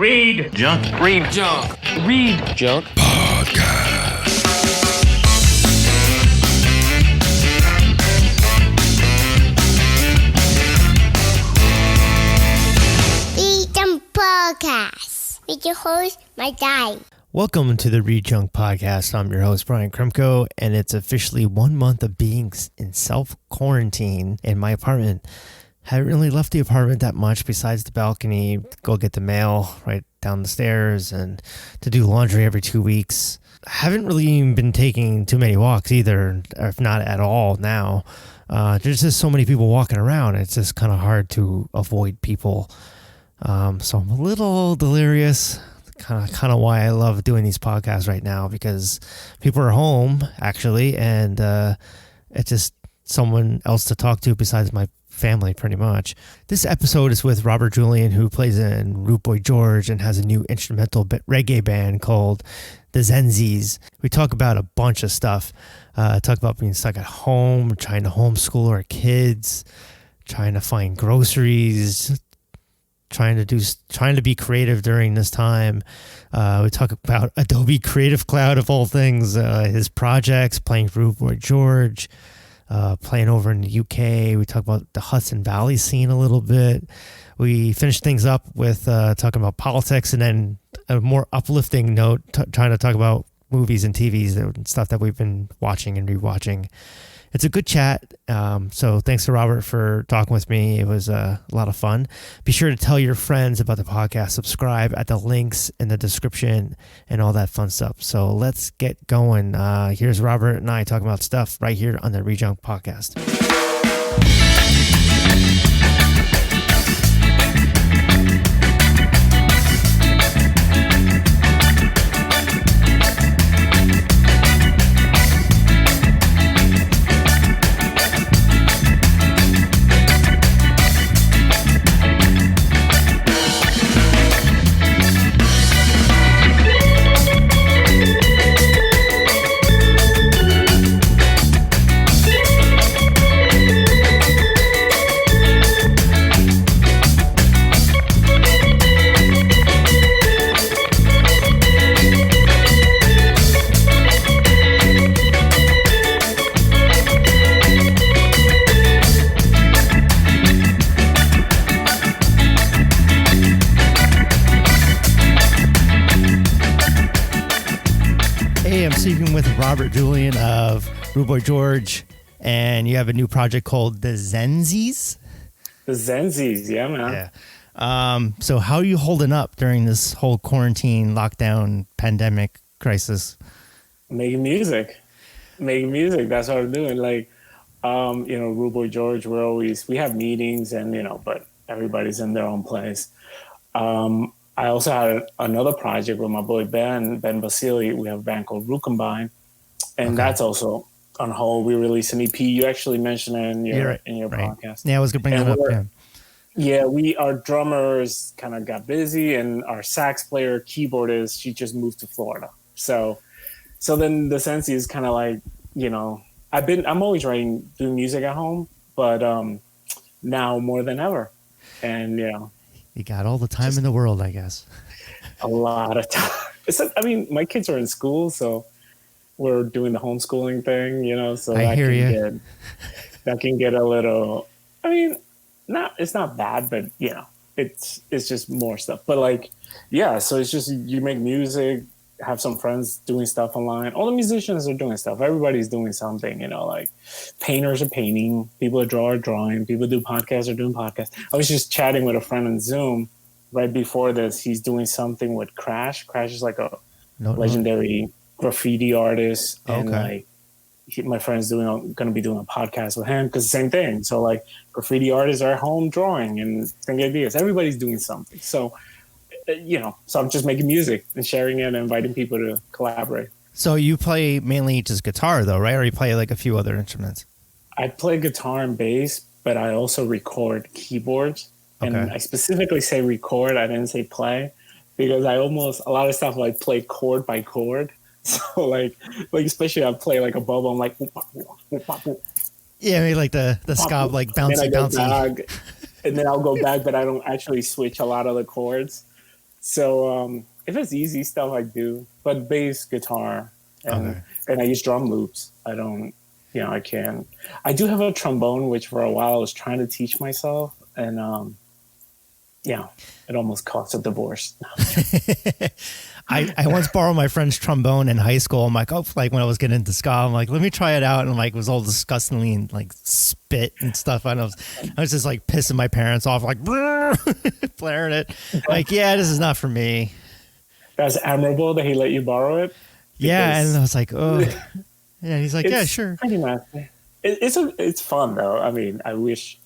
Read Junk. Read Junk. Read Junk Podcast. ReadJunk Podcast with your host, my guy. Welcome to the ReadJunk Podcast. I'm your host, Brian Kremko, and it's officially 1 month of being in self-quarantine in my apartment. Haven't really left the apartment that much besides the balcony, go get the mail right down the stairs, and to do laundry every 2 weeks. Haven't really even been taking too many walks either, if not at all now. There's just so many people walking around. It's just kind of hard to avoid people. So I'm a little delirious. Kind of why I love doing these podcasts right now, because people are home actually, and it's just someone else to talk to besides my family pretty much. This episode is with Robert Julian, who plays in Root Boy George and has a new instrumental reggae band called the Zensies. We talk about a bunch of stuff. Talk about being stuck at home, trying to homeschool our kids, trying to find groceries, trying to be creative during this time. We talk about Adobe Creative Cloud of all things, his projects, playing for Root Boy George, playing over in the UK. We talk about the Hudson Valley scene a little bit. We finish things up with talking about politics, and then a more uplifting note, trying to talk about movies and TVs and stuff that we've been watching and rewatching. It's a good chat. So thanks to Robert for talking with me. It was a lot of fun. Be sure to tell your friends about the podcast. Subscribe at the links in the description and all that fun stuff. So let's get going. Here's Robert and I talking about stuff right here on the ReadJunk Podcast. Robert Julian of Root Boy George, and you have a new project called the Zensies. The Zensies, yeah, man. Yeah. So how are you holding up during this whole quarantine, lockdown, pandemic crisis? Making music. That's what I'm doing. Like, Root Boy George, we have meetings and, but everybody's in their own place. I also had another project with my boy Ben Basili. We have a band called Root Combine, and that's also on hold. We released an EP. You actually mentioned it in your podcast. Yeah, I was gonna bring that up. Yeah, our drummers kind of got busy, and our sax player, keyboardist, she just moved to Florida. So then the Zensies is kind of like, I'm always doing music at home, but now more than ever, and you got all the time in the world, I guess. A lot of time. My kids are in school, so we're doing the homeschooling thing, so that can get a little, it's not bad, but it's just more stuff. But so it's just, you make music, have some friends doing stuff online. All the musicians are doing stuff. Everybody's doing something, painters are painting, people are drawing, people do podcasts are doing podcasts. I was just chatting with a friend on Zoom right before this. He's doing something with Crash. Crash is like a legendary graffiti artist. And my friend's going to be doing a podcast with him because the same thing. So graffiti artists are at home drawing and thinking ideas. Everybody's doing something. So, so I'm just making music and sharing it and inviting people to collaborate. So you play mainly just guitar though, right? Or you play a few other instruments? I play guitar and bass, but I also record keyboards. And I specifically say record, I didn't say play, because a lot of stuff play chord by chord. So especially I play a bubble, I'm like, yeah, the ska, bouncy. And then I'll go back, but I don't actually switch a lot of the chords. So if it's easy stuff, I do. But bass, guitar, and I use drum loops. I don't, I can't. I do have a trombone, which for a while I was trying to teach myself. And it almost cost a divorce. I once borrowed my friend's trombone in high school. I'm like, when I was getting into ska, I'm like, let me try it out. And like, it was all disgustingly and like spit and stuff. I was just like pissing my parents off, like blaring it. Like, this is not for me. That's admirable that he let you borrow it. Yeah. And I was like, oh, yeah. He's like, yeah, sure. Pretty much. It's fun though. I mean, I wish,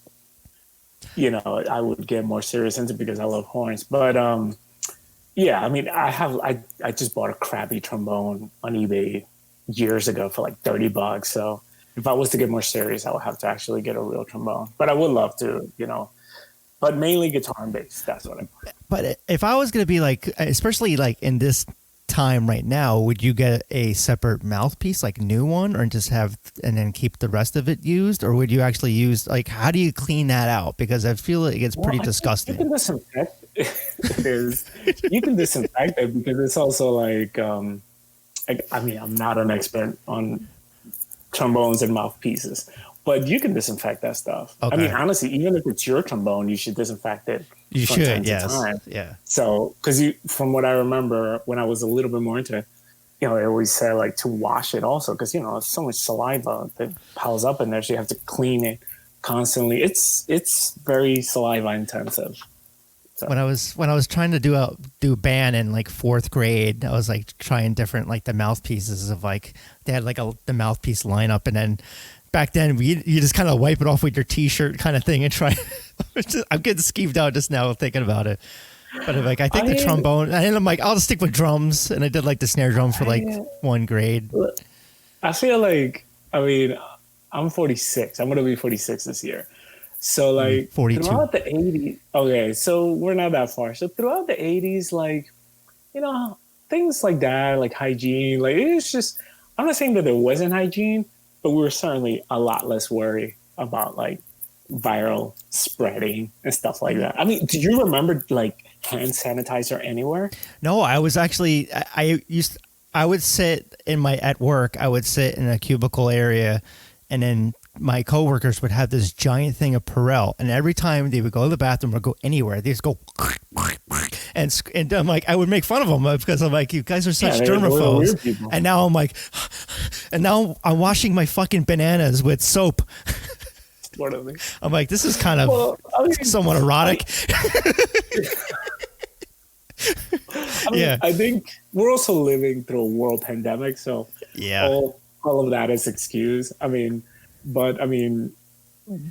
I would get more serious into it because I love horns, but, I mean, I just bought a crappy trombone on eBay years ago for like $30. So if I was to get more serious, I would have to actually get a real trombone. But I would love to, but mainly guitar and bass. That's what I want. But if I was going to be like, especially like in this time right now, would you get a separate mouthpiece, like a new one, or just have and then keep the rest of it used? Or would you actually use, like, how do you clean that out? Because I feel like it gets pretty disgusting. You can disinfect it is. You can disinfect it because it's also like, I mean, I'm not an expert on trombones and mouthpieces, but you can disinfect that stuff. Okay. I mean, honestly, even if it's your trombone, you should disinfect it. You from should, time yes. to time. Yeah. So, because from what I remember when I was a little bit more into it, they always said like to wash it also because, it's so much saliva that piles up in there. So you have to clean it constantly. It's very saliva intensive. So. When I was trying to do band in like fourth grade, I was like trying different like the mouthpieces of like they had like the mouthpiece lineup, and then back then you just kind of wipe it off with your t-shirt kind of thing and try. I'm getting skeeved out just now thinking about it. But like I think the trombone, and I'm like I'll just stick with drums, and I did like the snare drum for like one grade. I feel like I'm 46. I'm gonna be 46 this year. So like 42. Throughout the 80s, okay, so we're not that far. So throughout the 80s, like, things like that, like hygiene, like it's just, I'm not saying that there wasn't hygiene, but we were certainly a lot less worried about like viral spreading and stuff like that. I mean, do you remember like hand sanitizer anywhere? No, I was actually, I would sit at work, I would sit in a cubicle area, and then my coworkers would have this giant thing of Perel, and every time they would go to the bathroom or go anywhere, they just go, and I'm like, I would make fun of them because I'm like, you guys are such germaphobes. And now I'm like, and now I'm washing my fucking bananas with soap. I'm like, this is kind of somewhat erotic. I think we're also living through a world pandemic, so all of that is excused. But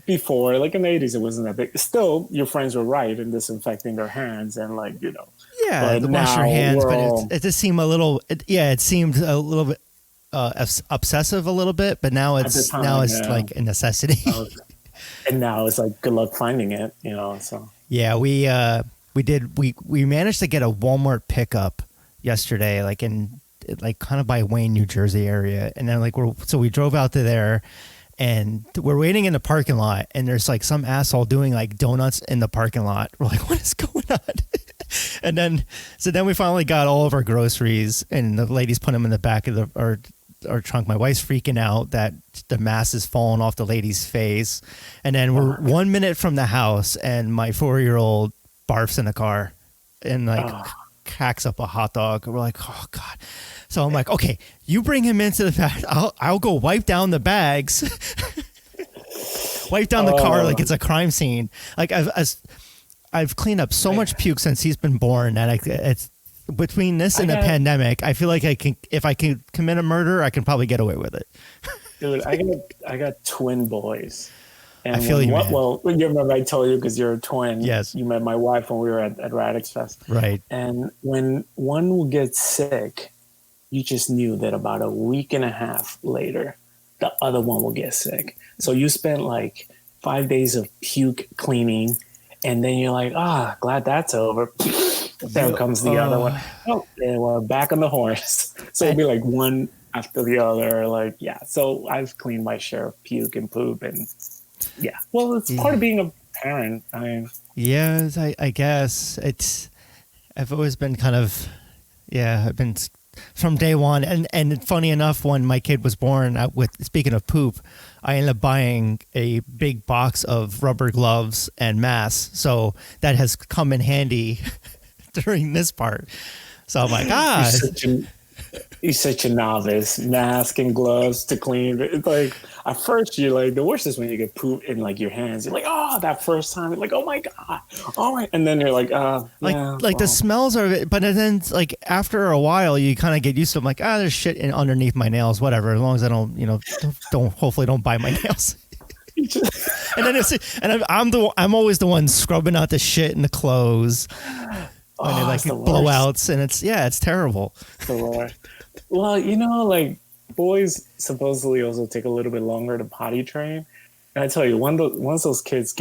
before, like in the 80s, it wasn't that big. Still, your friends were right in disinfecting their hands and like, Yeah, wash your hands, but it just seemed a little, it seemed a little bit obsessive a little bit, but now it's like a necessity. And now it's like, good luck finding it, so. Yeah, we managed to get a Walmart pickup yesterday, like kind of by Wayne, New Jersey area. And then we drove out to there. And we're waiting in the parking lot, and there's like some asshole doing like donuts in the parking lot. We're like, what is going on? And then we finally got all of our groceries, and the ladies put them in the back of our trunk. My wife's freaking out that the mask is falling off the lady's face. And then we're 1 minute from the house, and my 4-year-old barfs in the car and like hacks up a hot dog. We're like, oh God. So I'm like, okay, you bring him into the back. I'll go wipe down the bags, wipe down the car like it's a crime scene. Like I've cleaned up so much puke since he's been born that it's between this and the pandemic. I feel like if I can commit a murder, I can probably get away with it. Dude, I got twin boys. And I feel you, man. Well, you remember I told you because you're a twin. Yes. You met my wife when we were at Radix Fest. Right. And when one would get sick, you just knew that about a week and a half later, the other one will get sick. So you spent like 5 days of puke cleaning, and then you're like, glad that's over. There comes the other one. Oh, and we're back on the horse. So it'll be like one after the other. Like, yeah. So I've cleaned my share of puke and poop, and yeah. Well, it's part of being a parent. Yes, I guess it's. I've always been kind of, I've been from day one. And funny enough, when my kid was born, speaking of poop, I ended up buying a big box of rubber gloves and masks. So that has come in handy during this part. So I'm like, You're such a novice. Mask and gloves to clean. It's like, at first, you're like, the worst is when you get poop in like your hands. You're like, oh, that first time, you're like, oh my God. All right. And then you're like, the smells are, but then like after a while, you kind of get used to it. I'm like, there's shit underneath my nails, whatever. As long as I hopefully don't bite my nails. And then I'm always the one scrubbing out the shit in the clothes. When they like blowouts, and it's terrible. Well, like boys supposedly also take a little bit longer to potty train. And I tell you, once those kids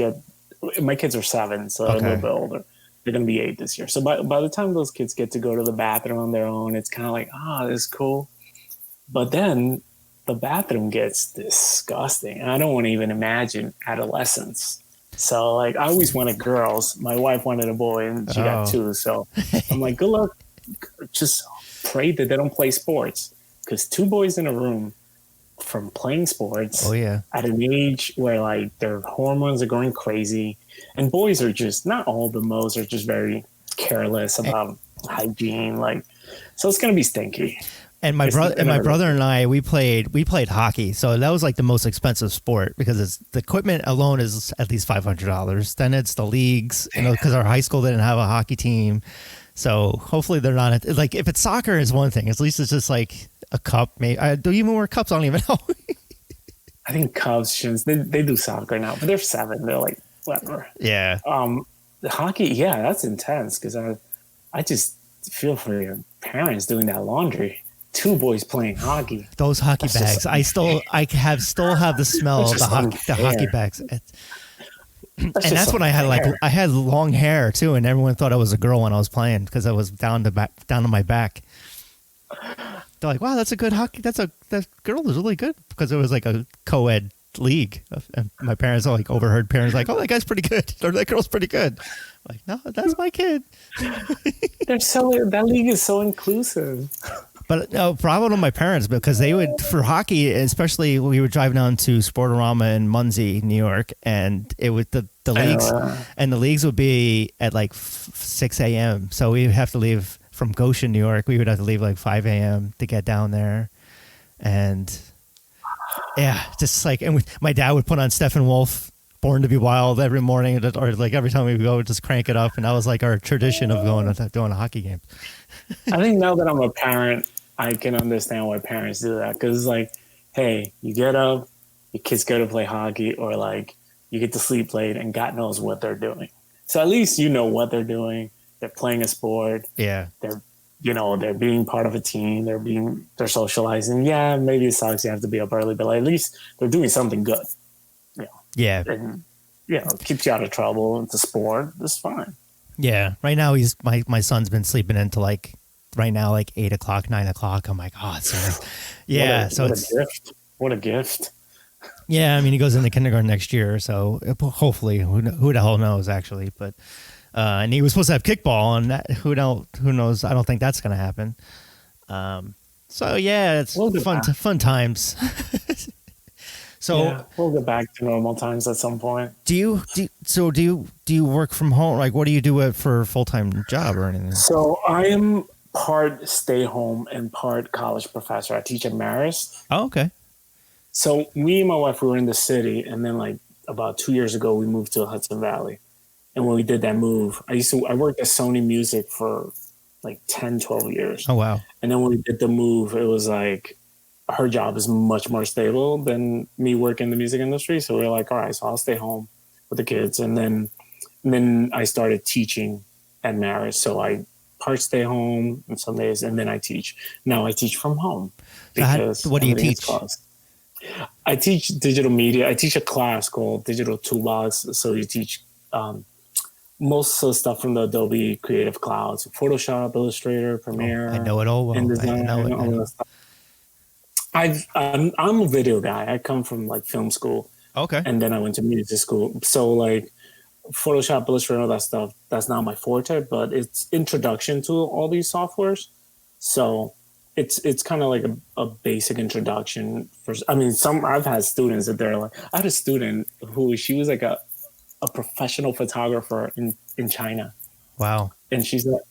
my kids are 7, so they're a little bit older. They're going to be 8 this year. So by the time those kids get to go to the bathroom on their own, it's kind of like, this is cool. But then the bathroom gets disgusting. And I don't want to even imagine adolescence. So like I always wanted girls. My wife wanted a boy, and she got 2. So I'm like, good luck. Just pray that they don't play sports, because 2 boys in a room from playing sports at an age where like their hormones are going crazy, and boys are just, not all, but most are just very careless about hygiene. Like, so it's gonna be stinky. And my brother and I, we played hockey. So that was like the most expensive sport, because the equipment alone is at least $500. Then it's the leagues, because our high school didn't have a hockey team. So hopefully they're not like, if it's soccer is one thing, at least it's just like a cup. Maybe do you even wear cups? I don't even know. I think Cubs, they do soccer now, but they're 7. They're like, whatever. Yeah. The hockey, that's intense, because I just feel for your parents doing that laundry. 2 boys playing hockey. Those hockey bags. I still have the smell of the hockey bags. And that's when I had long hair too, and everyone thought I was a girl when I was playing, because I was down to my back. They're like, "Wow, that's a good hockey. That girl is really good," because it was like a co-ed league. And my parents like overheard parents like, "Oh, that guy's pretty good," or "That girl's pretty good." I'm like, no, that's my kid. That league is so inclusive. But no, problem with my parents, because they would, for hockey, especially we would drive down to Sportorama in Muncie, New York, and it would the leagues and the leagues would be at like 6 a.m. So we would have to leave from Goshen, New York. We would have to leave like 5 a.m. to get down there, and just like, and my dad would put on Steppenwolf, Born to Be Wild every morning, or like every time we would go, just crank it up, and that was like our tradition of doing a hockey game. I think now that I'm a parent, I can understand why parents do that, because it's like, hey, you get up, your kids go to play hockey, or like you get to sleep late, and God knows what they're doing. So at least you know what they're doing. They're playing a sport. Yeah. They're being part of a team. They're socializing. Yeah, maybe it sucks. You have to be up early, but like, at least they're doing something good. Yeah. And keeps you out of trouble. It's a sport. It's fine. Yeah. Right now my son's been sleeping into like, right now, like 8 o'clock, 9 o'clock. I'm like, oh, it's what a gift. Yeah. I mean, he goes into kindergarten next year. So hopefully, who the hell knows actually, but, and he was supposed to have kickball, and that, who knows? I don't think that's going to happen. So yeah, it's fun times. So we'll get back to normal times at some point. Do you work from home? Like, what do you do for a full-time job or anything? So I am part stay home and part college professor. I teach at Marist. Oh, okay. So me and my wife, we were in the city, and then like about 2 years ago, we moved to Hudson Valley. And when we did that move, I worked at Sony Music for like 10, 12 years. Oh, wow. And then when we did the move, it was like, her job is much more stable than me working in the music industry. So we were like, all right, so I'll stay home with the kids. And then I started teaching at Marist. So I part stay home on some days, and then I teach. Now I teach from home. Because what do you teach? I teach digital media. I teach a class called Digital Toolbox. So you teach most of the stuff from the Adobe Creative Cloud. So Photoshop, Illustrator, Premiere. I know it all well. InDesign, all that stuff. I'm a video guy. I come from like film school. Okay. And then I went to music school. So like Photoshop, Illustrator, all that stuff, that's not my forte, but it's introduction to all these softwares. So it's kind of like a basic introduction for, I mean, I've had students that they're like, I had a student who, she was like a professional photographer in China. Wow. And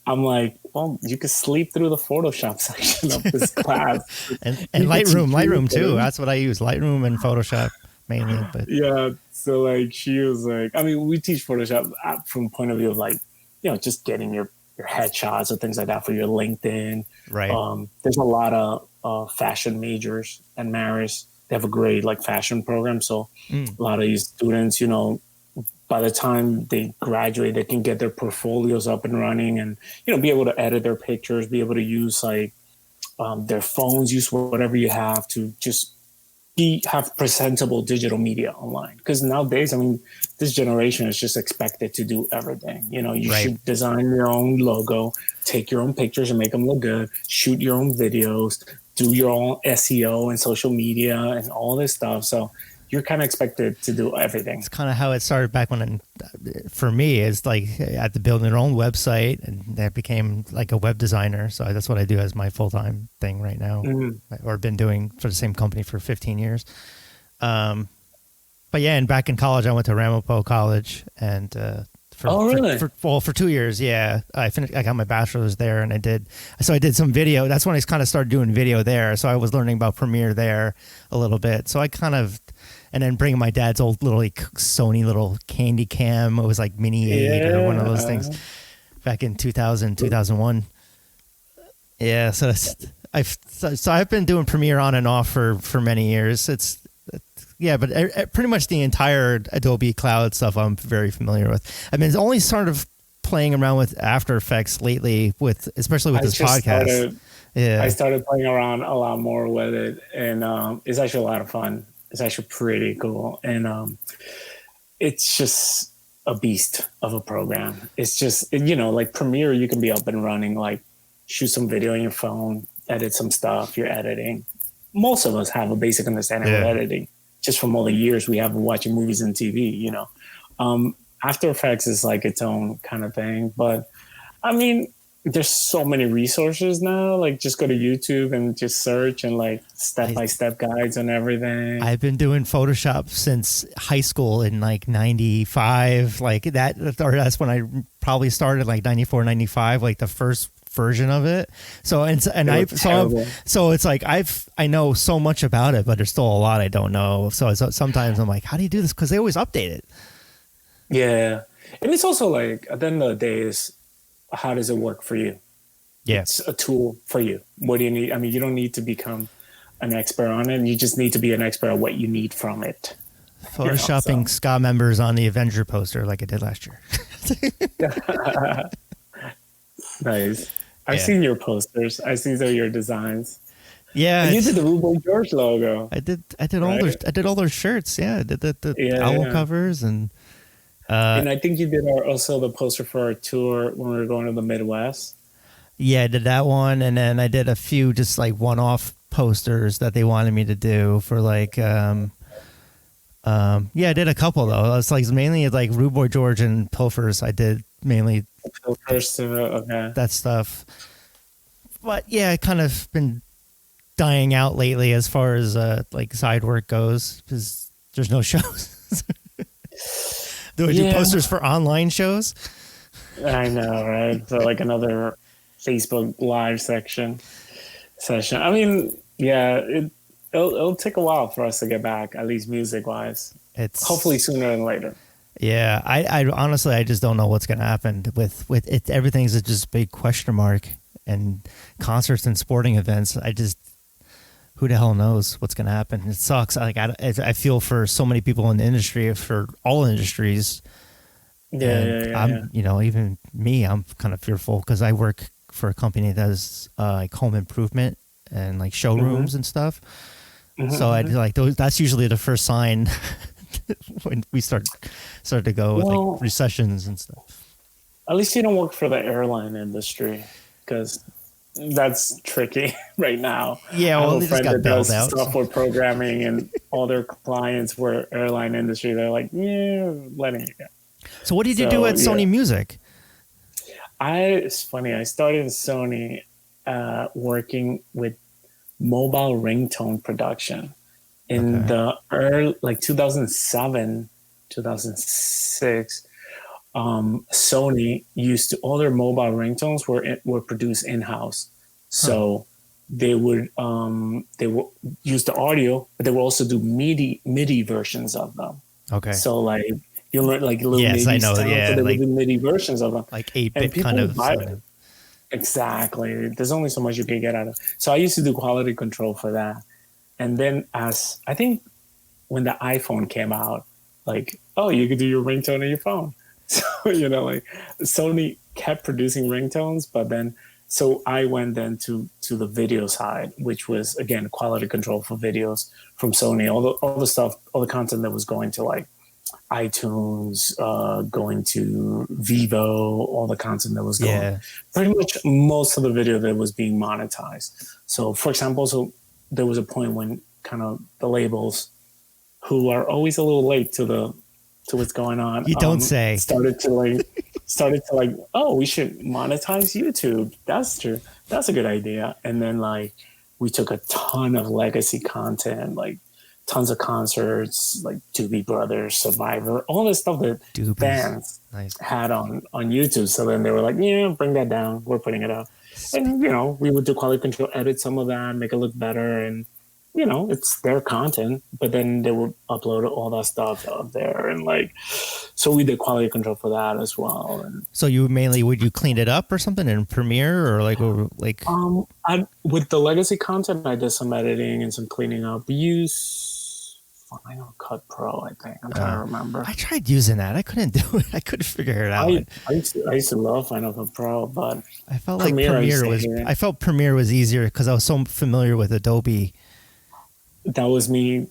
I'm like, well, you could sleep through the Photoshop section of this class. and Lightroom too. That's what I use, Lightroom and Photoshop mainly. But yeah, so like she was like, I mean, we teach Photoshop from the point of view of like, just getting your headshots or things like that for your LinkedIn. Right. There's a lot of fashion majors at Marist. They have a great like fashion program. So a lot of these students, by the time they graduate, they can get their portfolios up and running and, be able to edit their pictures, be able to use like their phones, use whatever you have to just have presentable digital media online. Because nowadays, I mean, this generation is just expected to do everything. You should design your own logo, take your own pictures and make them look good, shoot your own videos, do your own SEO and social media and all this stuff. So you're kind of expected to do everything. It's kind of how it started back when, for me, is like I had to build your own website, and that became like a web designer. So that's what I do as my full-time thing right now, or been doing for the same company for 15 years. But yeah, and back in college, I went to Ramapo College, and for 2 years, yeah, I got my bachelor's there, and I did some video. That's when I kind of started doing video there. So I was learning about Premiere there a little bit. So I kind of. And then bringing my dad's old little like Sony little candy cam. It was like Mini 8 or one of those things back in 2000, 2001. Yeah. So I've been doing Premiere on and off for many years. But pretty much the entire Adobe Cloud stuff I'm very familiar with. I mean, it's only sort of playing around with After Effects lately especially with this podcast. I started playing around a lot more with it, and it's actually a lot of fun. It's actually pretty cool. And it's just a beast of a program. It's just, like Premiere, you can be up and running, like shoot some video on your phone, edit some stuff, you're editing. Most of us have a basic understanding of editing, just from all the years we have watching movies and TV, After Effects is like its own kind of thing. But I mean, there's so many resources now. Like just go to YouTube and just search and like step-by-step guides and everything. I've been doing Photoshop since high school in like 95, like that, or that's when I probably started, like 94, 95, like the first version of it. So it's like I know so much about it, but there's still a lot I don't know. So sometimes I'm like, how do you do this? Because they always update it. Yeah, and it's also like at the end of the day is, how does it work for you? Yeah. It's a tool for you. What do you need? I mean, you don't need to become an expert on it. You just need to be an expert at what you need from it. Photoshopping ska members on the Avenger poster like I did last year. Nice. I've seen your posters. I've seen some of your designs. Yeah. And you did the Rubo George logo. I did all their shirts. Yeah. I did the album covers and I think you did also the poster for our tour when we were going to the Midwest. Yeah, I did that one, and then I did a few just like one-off posters that they wanted me to do for like, I did a couple though. It's like mainly like Rude Boy George and Pilfers. I did mainly Pilfers too. Okay, that stuff. But yeah, I kind of been dying out lately as far as like side work goes because there's no shows. Do I do posters for online shows? I know, right? So like another Facebook Live session. I mean, it'll take a while for us to get back, at least music-wise. It's hopefully sooner than later. Yeah, I honestly, I just don't know what's going to happen with it. Everything's just a big question mark, and concerts and sporting events. Who the hell knows what's going to happen? It sucks. Like I feel for so many people in the industry, for all industries. I'm, even me, I'm kind of fearful because I work for a company that does like home improvement and like showrooms and stuff. So I like those. That's usually the first sign when we start to go with like recessions and stuff. At least you don't work for the airline industry because that's tricky right now. Yeah, well, they just got bailed out. Software programming and all their clients were airline industry. They're like, letting you go. So what did you do at Sony Music? It's funny. I started at Sony working with mobile ringtone production in the early, like 2007, 2006. Sony used to, all their mobile ringtones were produced in-house. So they would use the audio, but they would also do MIDI versions of them. Okay. So like you learn like little MIDI I know. Sounds, yeah, so they like, would do MIDI versions of them. Like 8-bit kind of. Exactly. There's only so much you can get out of it. So I used to do quality control for that. And then I think when the iPhone came out, like, oh, you could do your ringtone on your phone. So, like Sony kept producing ringtones, but then, so I went then to the video side, which was, again, quality control for videos from Sony, all the stuff, all the content that was going to like iTunes, going to Vivo, all the content that was going, pretty much most of the video that was being monetized. So for example, there was a point when kind of the labels, who are always a little late to what's going on. You don't say. Started to like, oh, we should monetize YouTube. That's true. That's a good idea. And then like we took a ton of legacy content, like tons of concerts, like Doobie Brothers, Survivor, all this stuff that bands had on YouTube. So then they were like, yeah, bring that down. We're putting it up. And, we would do quality control, edit some of that, make it look better. And, it's their content, but then they would upload all that stuff up there. And like, so we did quality control for that as well. And so would you clean it up or something in Premiere or like? With the legacy content, I did some editing and some cleaning up. We use Final Cut Pro, I think. I'm trying to remember. I tried using that. I couldn't do it. I couldn't figure it out. I used to love Final Cut Pro, but I felt like I felt Premiere was easier because I was so familiar with Adobe. That was me.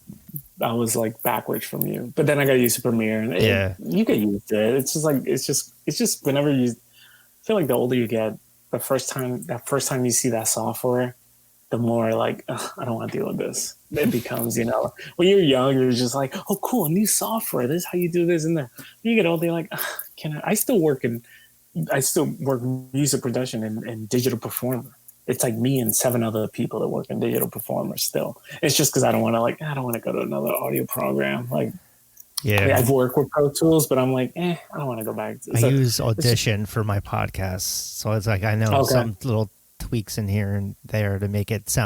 I was like backwards from you, but then I got used to Premiere, and you get used to it. It's just whenever I feel like the older you get, that first time you see that software, the more like, I don't want to deal with this. It becomes, when you're young, you're just like, oh, cool, new software. This is how you do this and that. You get older, you're like, I still work music production and digital performer. It's like me and 7 other people that work in digital performers still. It's just because I don't want to go to another audio program. Like, I've worked with Pro Tools, but I'm like, I don't want to go back. I use Audition for my podcast. So it's like, I know some little tweaks in here and there to make it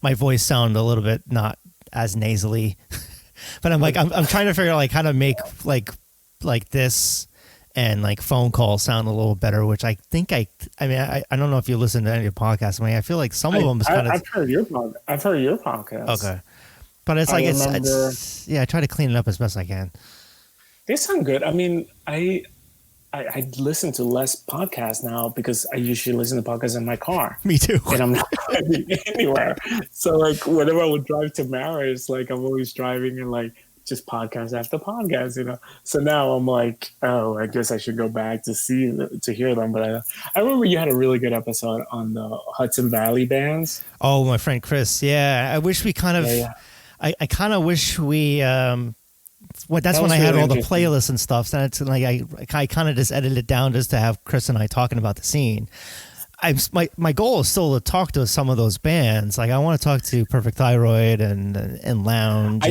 my voice sound a little bit not as nasally. But I'm like, I'm trying to figure out like how to make like this and like phone calls sound a little better, which I think I don't know if you listen to any of your podcasts. I feel like some of them is kind of. I've heard your podcast. Okay, but it's like it's I try to clean it up as best I can. They sound good. I mean, I listen to less podcasts now because I usually listen to podcasts in my car. Me too. And I'm not driving anywhere. So like whenever I would drive to Marist, like I'm always driving and like just podcast after podcast, So now I'm like, oh, I guess I should go back to hear them. But I remember you had a really good episode on the Hudson Valley bands. Oh, my friend Chris. Yeah, I wish we kind of. Yeah. I kind of wish we. That's when I had all the playlists and stuff. So it's like I kind of just edited it down just to have Chris and I talking about the scene. My goal is still to talk to some of those bands. Like I want to talk to Perfect Thyroid and Lounge.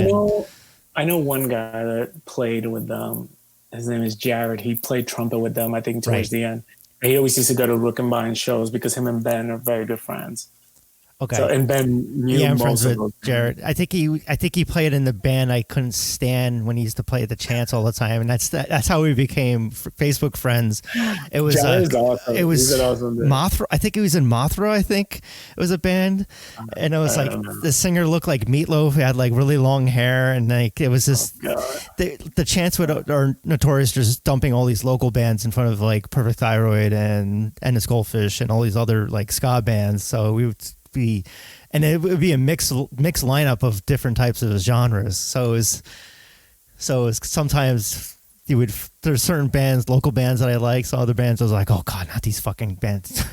I know one guy that played with them. His name is Jared. He played trumpet with them, I think, towards the end. He always used to go to Rookenbine shows because him and Ben are very good friends. Okay. So, and Ben knew I'm most friends of with Jared. I think he played in the band I couldn't stand when he used to play at the Chance all the time, and that's how we became Facebook friends. It was awesome. It was awesome Mothra. I think it was in Mothra. I think it was a band, and it was like the singer looked like Meatloaf. He had like really long hair, and like it was just the Chance are notorious just dumping all these local bands in front of like Perfect Thyroid and Endless Goldfish and all these other like ska bands. So we would be, and it would be a mixed lineup of different types of genres. So it was sometimes there's certain bands, local bands that I like. Some other bands I was like, oh God, not these fucking bands.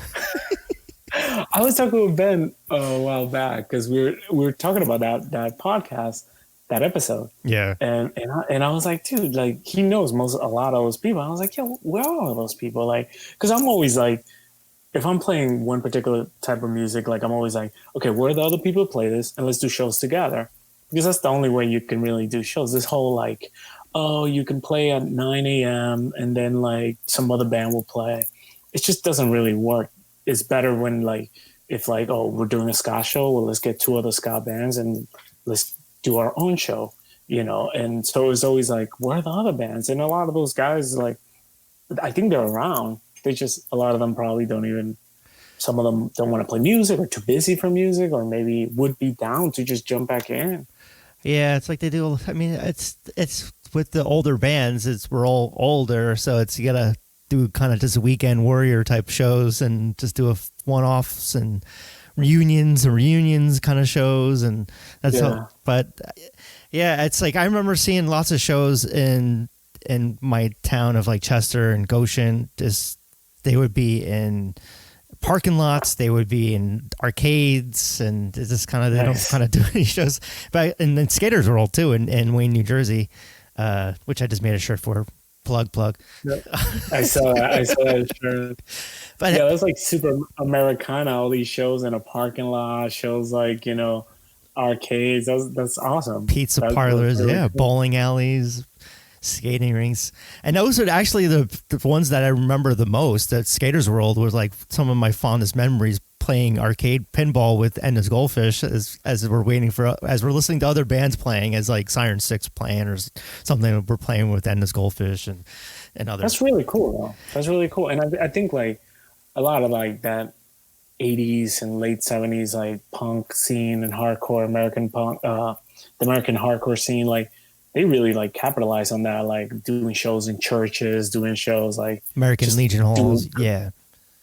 I was talking with Ben a while back because we were talking about that podcast, that episode. Yeah. And I was like, dude, like he knows a lot of those people. I was like, yo, where are all those people? Like, because I'm always like, if I'm playing one particular type of music, like I'm always like, okay, where are the other people who play this, and let's do shows together, because that's the only way you can really do shows. This whole like, oh, you can play at 9 a.m. and then like some other band will play. It just doesn't really work. It's better when like, if like, oh, we're doing a ska show, well, let's get 2 other ska bands and let's do our own show, you know? And so it was always like, where are the other bands? And a lot of those guys, like, I think they're around. They just, a lot of them probably some of them don't want to play music or too busy for music, or maybe would be down to just jump back in. Yeah, it's like they do. I mean, it's with the older bands, we're all older, so you gotta do kind of just weekend warrior type shows and just do one-offs and reunions kind of shows, and that's how. But yeah, it's like I remember seeing lots of shows in my town of like Chester and Goshen. They would be in parking lots, they would be in arcades, and it's just kind of they don't kind of do any shows. But and then Skaters World too in Wayne, New Jersey, which I just made a shirt for. Plug. Yep. I saw that shirt. But yeah, that's like super Americana. All these shows in a parking lot, shows like, you know, arcades. That's awesome. Pizza parlors, really cool. Bowling alleys, skating rinks, and those are actually the ones that I remember the most. That Skaters World was like some of my fondest memories, playing arcade pinball with Endless Goldfish as we're listening to other bands playing, as like Siren 6 playing or something. We're playing with Endless Goldfish and others. That's really cool though. That's really cool. And I think like a lot of like that 80s and late 70s like punk scene and hardcore American punk, the American hardcore scene, like they really like capitalize on that, like doing shows in churches, doing shows like American Legion halls. Yeah.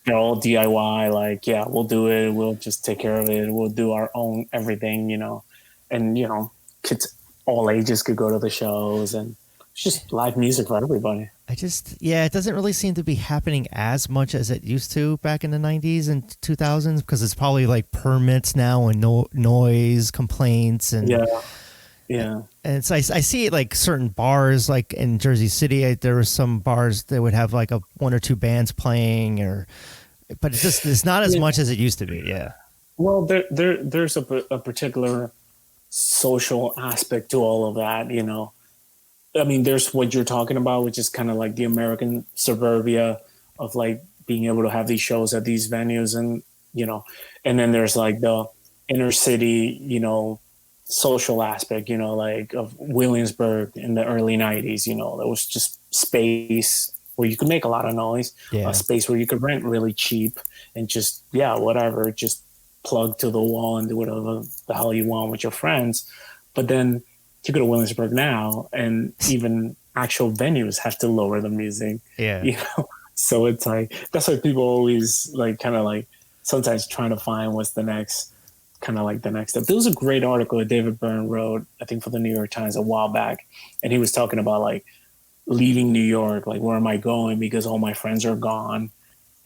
You know, all DIY, like, yeah, we'll do it. We'll just take care of it. We'll do our own everything, you know. And, you know, kids all ages could go to the shows, and it's just live music for everybody. It doesn't really seem to be happening as much as it used to back in the 90s and 2000s, because it's probably like permits now and noise complaints. And yeah. And it's, I see like certain bars, like in Jersey City, there were some bars that would have like one or two bands playing, but it's not as much as it used to be. Yeah. Well, there's a particular social aspect to all of that, you know. I mean, there's what you're talking about, which is kind of like the American suburbia of like being able to have these shows at these venues, and, you know, and then there's like the inner city, you know, social aspect, you know, like of Williamsburg in the early 90s, you know, there was just space where you could make a lot of noise, a space where you could rent really cheap and just, whatever, just plug to the wall and do whatever the hell you want with your friends. But then you go to Williamsburg now, and even actual venues have to lower the music. Yeah. You know, so it's like, that's why people always like kind of like sometimes trying to find what's the next step. There was a great article that David Byrne wrote, I think for the New York Times a while back. And he was talking about like leaving New York, like, where am I going? Because all my friends are gone.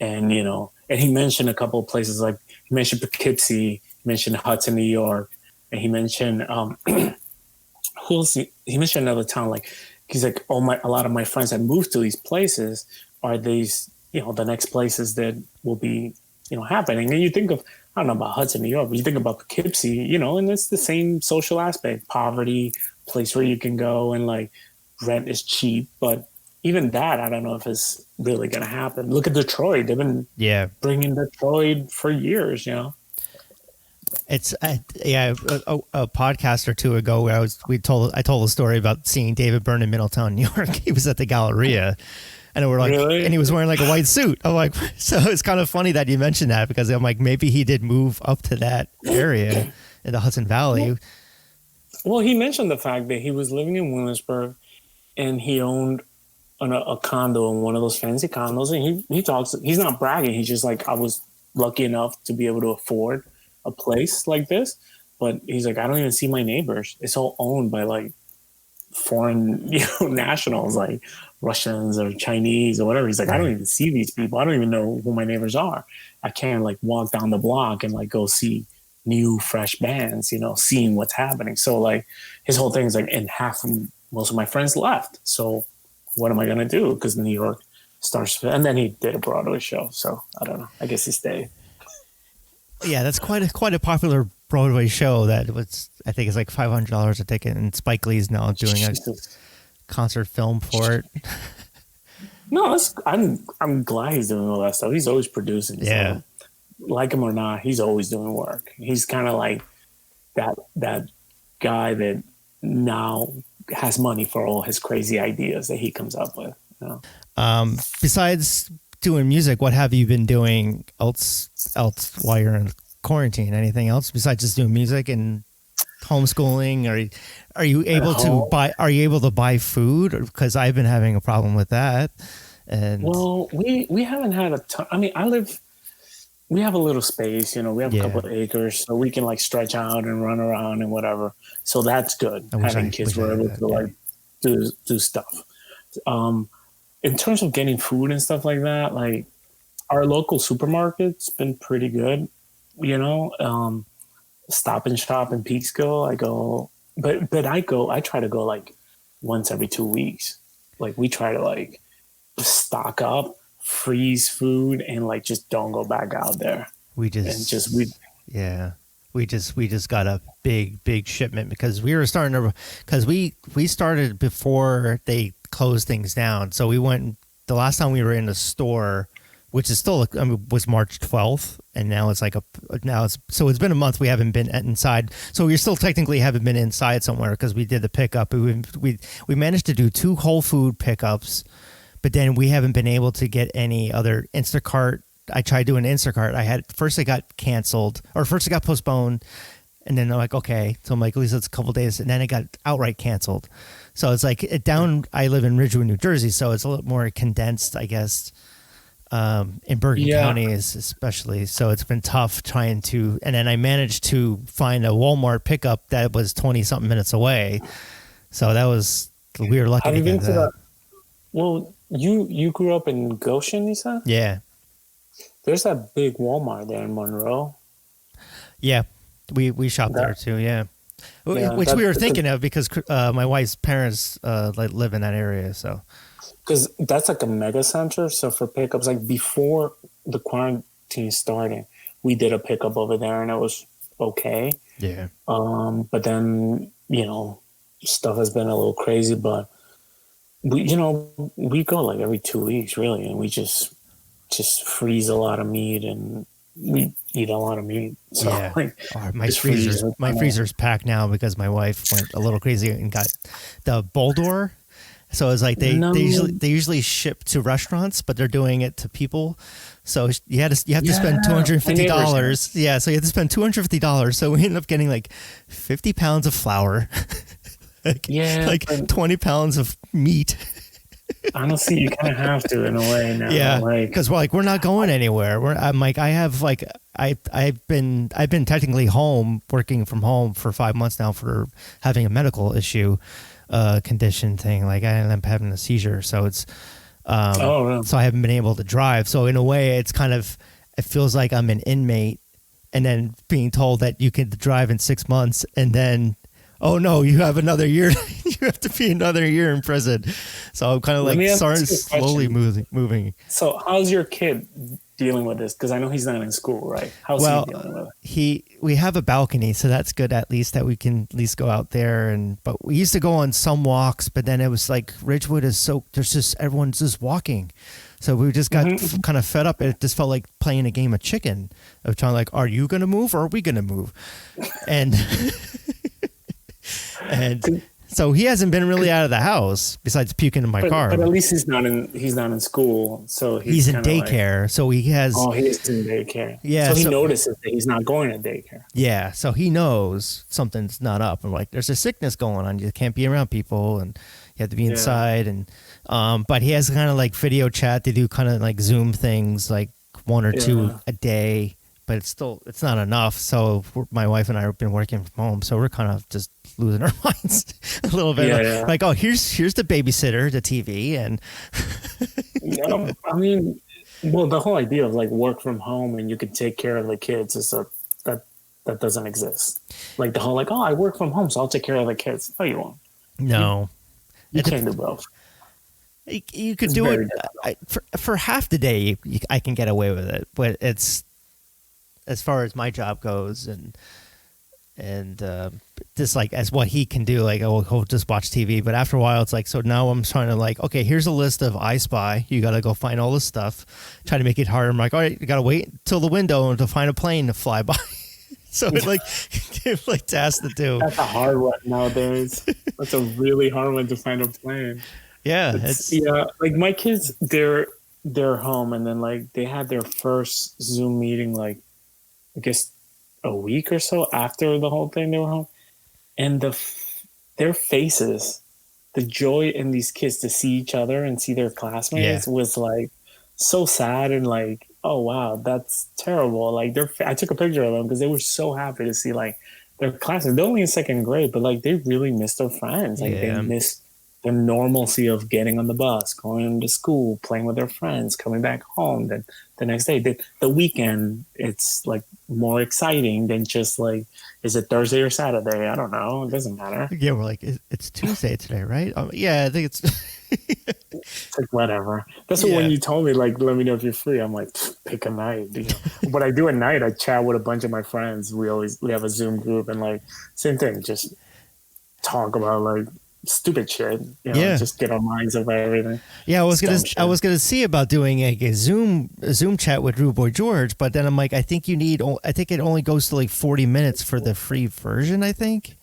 And, you know, and he mentioned a couple of places, like he mentioned Poughkeepsie, he mentioned Hudson, New York. And he mentioned, who else? He mentioned another town. Like, he's like, a lot of my friends that moved to these places are these, you know, the next places that will be, you know, happening. And you think of, I don't know about Hudson, New York, but you think about Poughkeepsie, you know, and it's the same social aspect, poverty, place where you can go and like rent is cheap. But even that, I don't know if it's really going to happen. Look at Detroit. They've been bringing Detroit for years, you know. It's a podcast or two ago where I told a story about seeing David Byrne in Middletown, New York. He was at the Galleria. And we're like, really? And he was wearing like a white suit. I'm like, so it's kind of funny that you mentioned that, because I'm like, maybe he did move up to that area in the Hudson Valley. Well, he mentioned the fact that he was living in Williamsburg and he owned a condo in one of those fancy condos. And he talks, he's not bragging. He's just like, I was lucky enough to be able to afford a place like this. But he's like, I don't even see my neighbors. It's all owned by like foreign, you know, nationals, like Russians or Chinese or whatever. He's like, I don't even see these people. I don't even know who my neighbors are. I can't like walk down the block and like go see new, fresh bands, seeing what's happening. So like his whole thing is like, and most of my friends left. So what am I going to do? Because New York starts, and then he did a Broadway show. So I don't know. I guess he stayed. Yeah, that's quite a popular Broadway show. That was, I think, it's like $500 a ticket, and Spike Lee's now doing a concert film for it. No, I'm glad he's doing all that stuff. He's always producing. Yeah, so, like him or not, he's always doing work. He's kind of like that guy that now has money for all his crazy ideas that he comes up with. Besides doing music, what have you been doing else while you're in quarantine? Anything else besides just doing music and homeschooling? Are you able to buy food? Because I've been having a problem with that. And well, we haven't had a ton. I mean, we have a little space, we have a couple of acres, so we can like stretch out and run around and whatever. So that's good. Having kids were able to like do stuff. In terms of getting food and stuff like that, like our local supermarket's been pretty good, Stop and Shop in Peekskill. I go, but I try to go like once every 2 weeks. Like we try to like stock up, freeze food, and like just don't go back out there. We just got a big shipment because we started before they closed things down. So we went the last time we were in the store, which is still was March 12th, and now it's it's been a month we haven't been inside. So we still technically haven't been inside somewhere because we did the pickup. We managed to do 2 Whole Food pickups, but then we haven't been able to get any other Instacart. I tried doing Instacart. It got canceled, or first it got postponed, and then they're like, okay. So I'm like, at least it's a couple days, and then it got outright canceled. So it's like I live in Ridgewood, New Jersey, so it's a little more condensed, I guess, in Bergen County especially. So it's been tough trying to, and then I managed to find a Walmart pickup that was 20-something minutes away. So we were lucky. Have to you been get to that? Well, you grew up in Goshen, you said? Yeah. There's that big Walmart there in Monroe. Yeah, we shop there too. Yeah, which we were thinking of because my wife's parents live in that area. So, because that's like a mega center. So for pickups, like before the quarantine started, we did a pickup over there, and it was okay. Yeah. But then stuff has been a little crazy. But we go like every 2 weeks, really, and we just freeze a lot of meat, and we eat a lot of meat. So my freezer's packed now because my wife went a little crazy and got the bowl door. So it's like they usually ship to restaurants, but they're doing it to people. So you have to spend $250. Yeah, so you have to spend $250. So we ended up getting like 50 pounds of flour, like 20 pounds of meat. Honestly, you kind of have to in a way now. Yeah, because we're not going anywhere. I've been technically home, working from home for 5 months now for having a medical issue, condition thing. Like I ended up having a seizure, so it's so I haven't been able to drive. So in a way, it feels like I'm an inmate, and then being told that you can drive in 6 months, and then, oh no, you have another year. You have to be another year in prison. So I'm kind of like starting slowly moving. So how's your kid dealing with this? Because I know he's not in school, right? How's he dealing with it? We have a balcony, so that's good at least that we can at least go out there. But we used to go on some walks, but then it was like Ridgewood is everyone's just walking. So we just got kind of fed up. It just felt like playing a game of chicken, of trying like, are you going to move or are we going to move? And so he hasn't been really out of the house besides puking in my car. But at least he's not in school. So he's in daycare. So he has. Oh, he is in daycare. Yeah. So he notices that he's not going to daycare. Yeah. So he knows something's not up. And like, there's a sickness going on. You can't be around people, and you have to be inside. And but he has kind of like video chat. They do kind of like Zoom things, like 1 or 2 a day. But it's not enough. So my wife and I have been working from home, so we're kind of just losing our minds a little bit. Like, oh, here's the babysitter, the TV, and I mean, well, the whole idea of like work from home and you can take care of the kids is that's that doesn't exist. Like the whole like, oh, I work from home, so I'll take care of the kids. No, you won't. No. You can't do both. You could do it for half the day. I can get away with it, but it's as far as my job goes, and just like as what he can do, like he'll just watch TV. But after a while, it's like, so now I'm trying to like, okay, here's a list of I Spy. You got to go find all this stuff. Try to make it harder. I'm like, all right, you got to wait till the window to find a plane to fly by. So it's like, give like tasks to do. That's a hard one nowadays. That's a really hard one to find a plane. Yeah, yeah. Like my kids, they're home, and then like they had their first Zoom meeting, like I guess a week or so after the whole thing. They were home, and their faces, the joy in these kids to see each other and see their classmates was like so sad and like, oh wow, that's terrible. Like I took a picture of them because they were so happy to see like their classmates. They're only in second grade, but like they really miss their friends. Like they miss the normalcy of getting on the bus, going to school, playing with their friends, coming back home. Then the next day, the weekend, it's like more exciting than just like, is it Thursday or Saturday? I don't know. It doesn't matter. Yeah, we're like, it's Tuesday today, right? Yeah, I think it's... It's like, whatever. That's what when you told me, like, let me know if you're free. I'm like, pick a night. You know? What I do at night, I chat with a bunch of my friends. We have a Zoom group, and like, same thing, just talk about like stupid shit, you know, just get our minds over everything. Yeah, I was gonna see about doing like a Zoom chat with Rude Boy George, but then I'm like, I think it only goes to like 40 minutes for the free version, I think.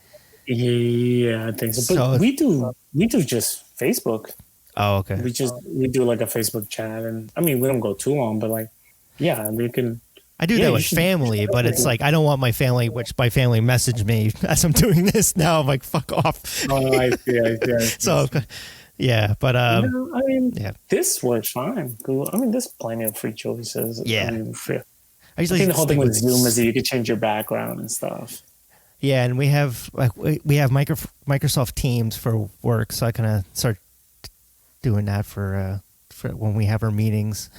Yeah, I think so. But we do just Facebook. Oh, okay. We do like a Facebook chat, and I mean we don't go too long, but like, yeah, we can. I do that with family, but it's like I don't want my family, which my family message me as I'm doing this now. I'm like, fuck off. Oh, I see. So, yeah, but I mean, this works fine. I mean, there's plenty of free choices. Yeah, I mean, I think the whole thing with Zoom is that you can change your background and stuff. Yeah, and we have Microsoft Teams for work, so I kind of start doing that for when we have our meetings.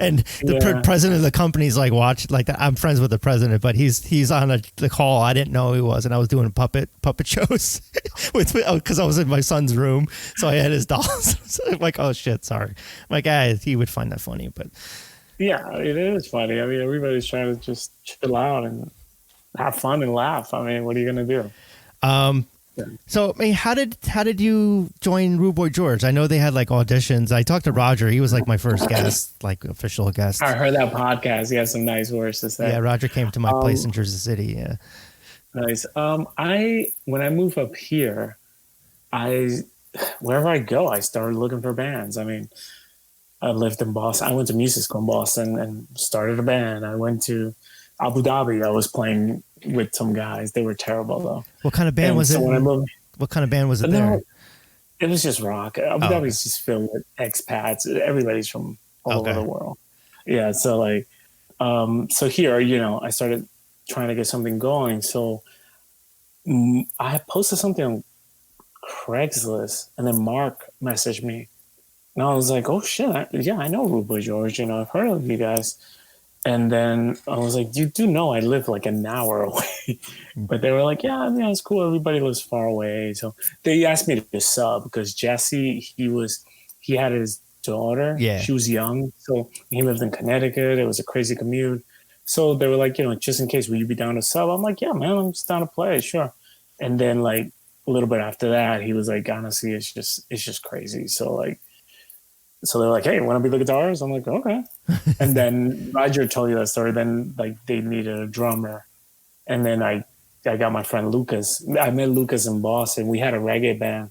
And the president of the company's like, I'm friends with the president, but he's on the call. I didn't know he was, and I was doing puppet shows because I was in my son's room, so I had his dolls. So I'm like, oh shit, sorry. I'm like, he would find that funny, but yeah, it is funny. I mean, everybody's trying to just chill out and have fun and laugh. I mean, what are you gonna do? So, I mean, how did you join Rude Boy George? I know they had like auditions. I talked to Roger. He was like my first guest, like official guest. I heard that podcast. He has some nice words to say. Yeah, Roger came to my place in Jersey City. Yeah, nice. When I moved up here, wherever I go, I started looking for bands. I mean, I lived in Boston. I went to music school in Boston and started a band. I went to Abu Dhabi. I was playing with some guys. They were terrible though. What kind of band was it? What kind of band was it there? It was just rock. Abu Dhabi is just filled with expats. Everybody's from all over the world. Yeah. So like, so here, you know, I started trying to get something going. So I posted something on Craigslist, and then Mark messaged me, and I was like, oh shit, I know Rude Boy George. You know, I've heard of you guys. And then I was like, you do know I live like an hour away. But they were like, yeah, it's cool. Everybody lives far away. So they asked me to sub because Jesse, he had his daughter. Yeah. She was young. So he lived in Connecticut. It was a crazy commute. So they were like, you know, just in case, will you be down to sub? I'm like, yeah, man, I'm just down to play. Sure. And then like a little bit after that, he was like, honestly, it's just crazy. So they're like, hey, want to be the guitarist? I'm like, okay. And then Roger told you that story. Then like they needed a drummer. And then I got my friend Lucas. I met Lucas in Boston. We had a reggae band.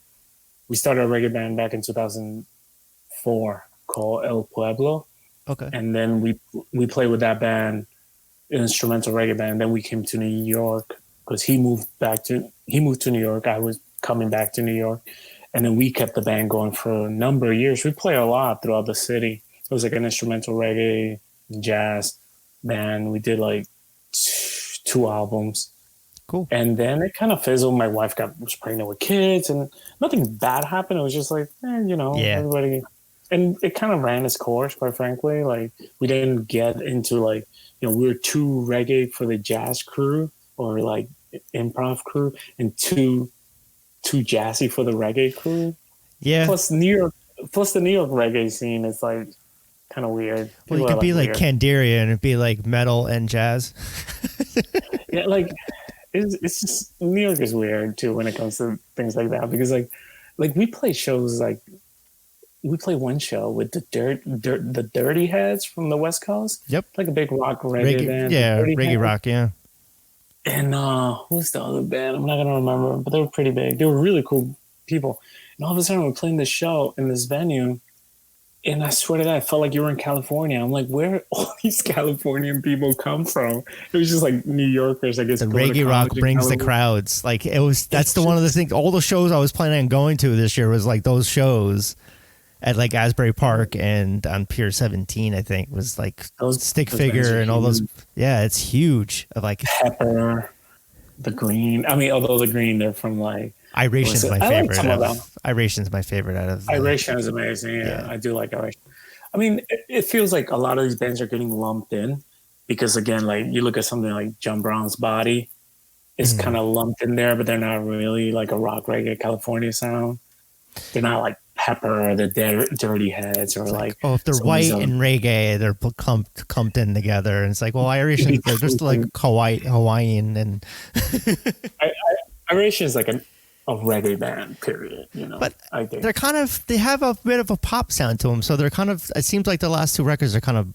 We started a reggae band back in 2004 called El Pueblo. Okay. And then we played with that band, an instrumental reggae band. Then we came to New York because he moved to New York. I was coming back to New York. And then we kept the band going for a number of years. We played a lot throughout the city. It was like an instrumental reggae, jazz band. We did like 2 albums. Cool. And then it kind of fizzled. My wife was pregnant with kids, and nothing bad happened. It was just like, everybody and it kind of ran its course, quite frankly. Like, we didn't get into like, we were too reggae for the jazz crew or like improv crew, and too jazzy for the reggae crew. Yeah. Plus the New York reggae scene is like kind of weird. Well, you could be like Candiria and it'd be like metal and jazz. Yeah, like it's just, New York is weird too when it comes to things like that, because like we play shows, like we play one show with the Dirty Heads from the West Coast. Yep. Like a big reggae band. Yeah, reggae rock, yeah. And who's the other band? I'm not gonna remember, but they were pretty big. They were really cool people. And all of a sudden we're playing this show in this venue, and I swear to God, I felt like you were in California. I'm like, where all these Californian people come from? It was just like New Yorkers, I guess. The reggae rock brings the crowds. Like, that's one of the things. All the shows I was planning on going to this year was like those shows at like Asbury Park and on Pier 17, I think, was like Stick Figure and all those. Yeah, it's huge. Of like Pepper, the Green. I mean, although the Green, they're from like. Iration's my favorite. Like Iration's my favorite out of. Iration is amazing. Yeah, I do like Iration. I mean, it feels like a lot of these bands are getting lumped in because, again, like you look at something like John Brown's Body, it's kind of lumped in there, but they're not really like a rock reggae California sound. They're not like Pepper or the Dirty Heads or like if they're white and reggae, they're clumped in together, and it's like, well, Iration, they're just like Hawaiian and. Iration is like a reggae band, period. But I think they have a bit of a pop sound to them, so they're kind of. It seems like the last two records are kind of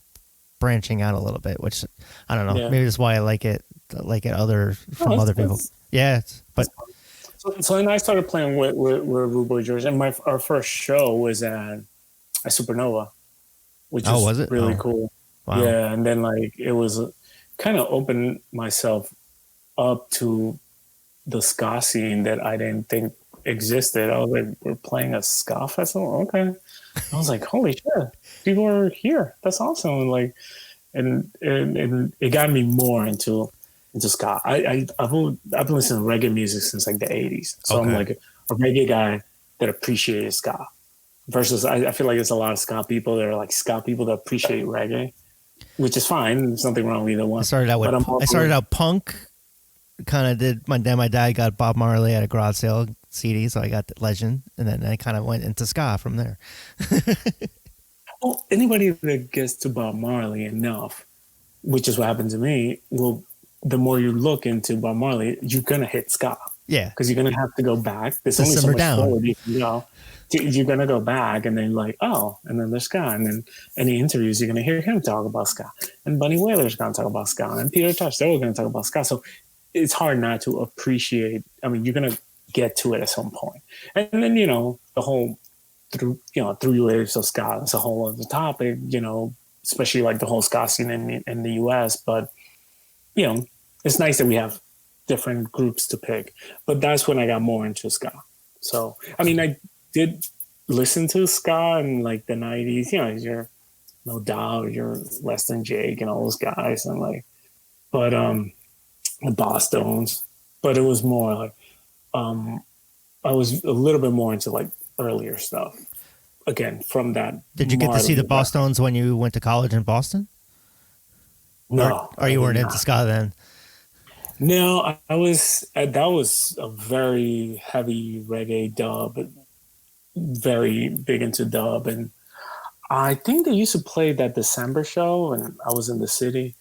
branching out a little bit, which I don't know. Yeah. Maybe that's why I like it other people. Yeah, but. So then I started playing with Rude Boy George, and our first show was at Supernova, which was really cool. Wow. Yeah, and then like it was kind of opened myself up to the ska scene that I didn't think existed. I was like, we're playing a ska festival? Okay. I was like, holy shit, people are here. That's awesome. And like, and it got me more into ska. I've been listening to reggae music since like the 80s. So I'm like a reggae guy that appreciated ska. Versus I feel like there's a lot of ska people that are like ska people that appreciate reggae, which is fine. There's nothing wrong with either one. I started out punk. Kind of did. My dad got Bob Marley at a garage sale CD, so I got Legend, and then I kind of went into ska from there. Well, anybody that gets to Bob Marley enough, which is what happened to me, the more you look into Bob Marley, you're gonna hit ska. Yeah, because you're gonna have to go back. There's only so much forward you can go. You're gonna go back, and then like, and then there's ska, and then any interviews you're gonna hear him talk about ska, and Bunny Wailer's gonna talk about ska, and Peter Tosh, they're all gonna talk about ska. So it's hard not to appreciate. I mean, you're gonna get to it at some point, and then the whole three waves of ska is a whole other topic. Especially like the whole ska scene in the U.S. But it's nice that we have different groups to pick. But that's when I got more into ska. So I mean, I did listen to ska in like the 90s. Your No Doubt, your Less Than Jake, and all those guys, and like, but the Boston's, but it was more like I was a little bit more into like earlier stuff. Again, from that. Did you get to see the Boston's when you went to college in Boston? No. Or you weren't into ska then? No, I was. That was a very heavy reggae dub, very big into dub, and I think they used to play that December show, and I was in the city.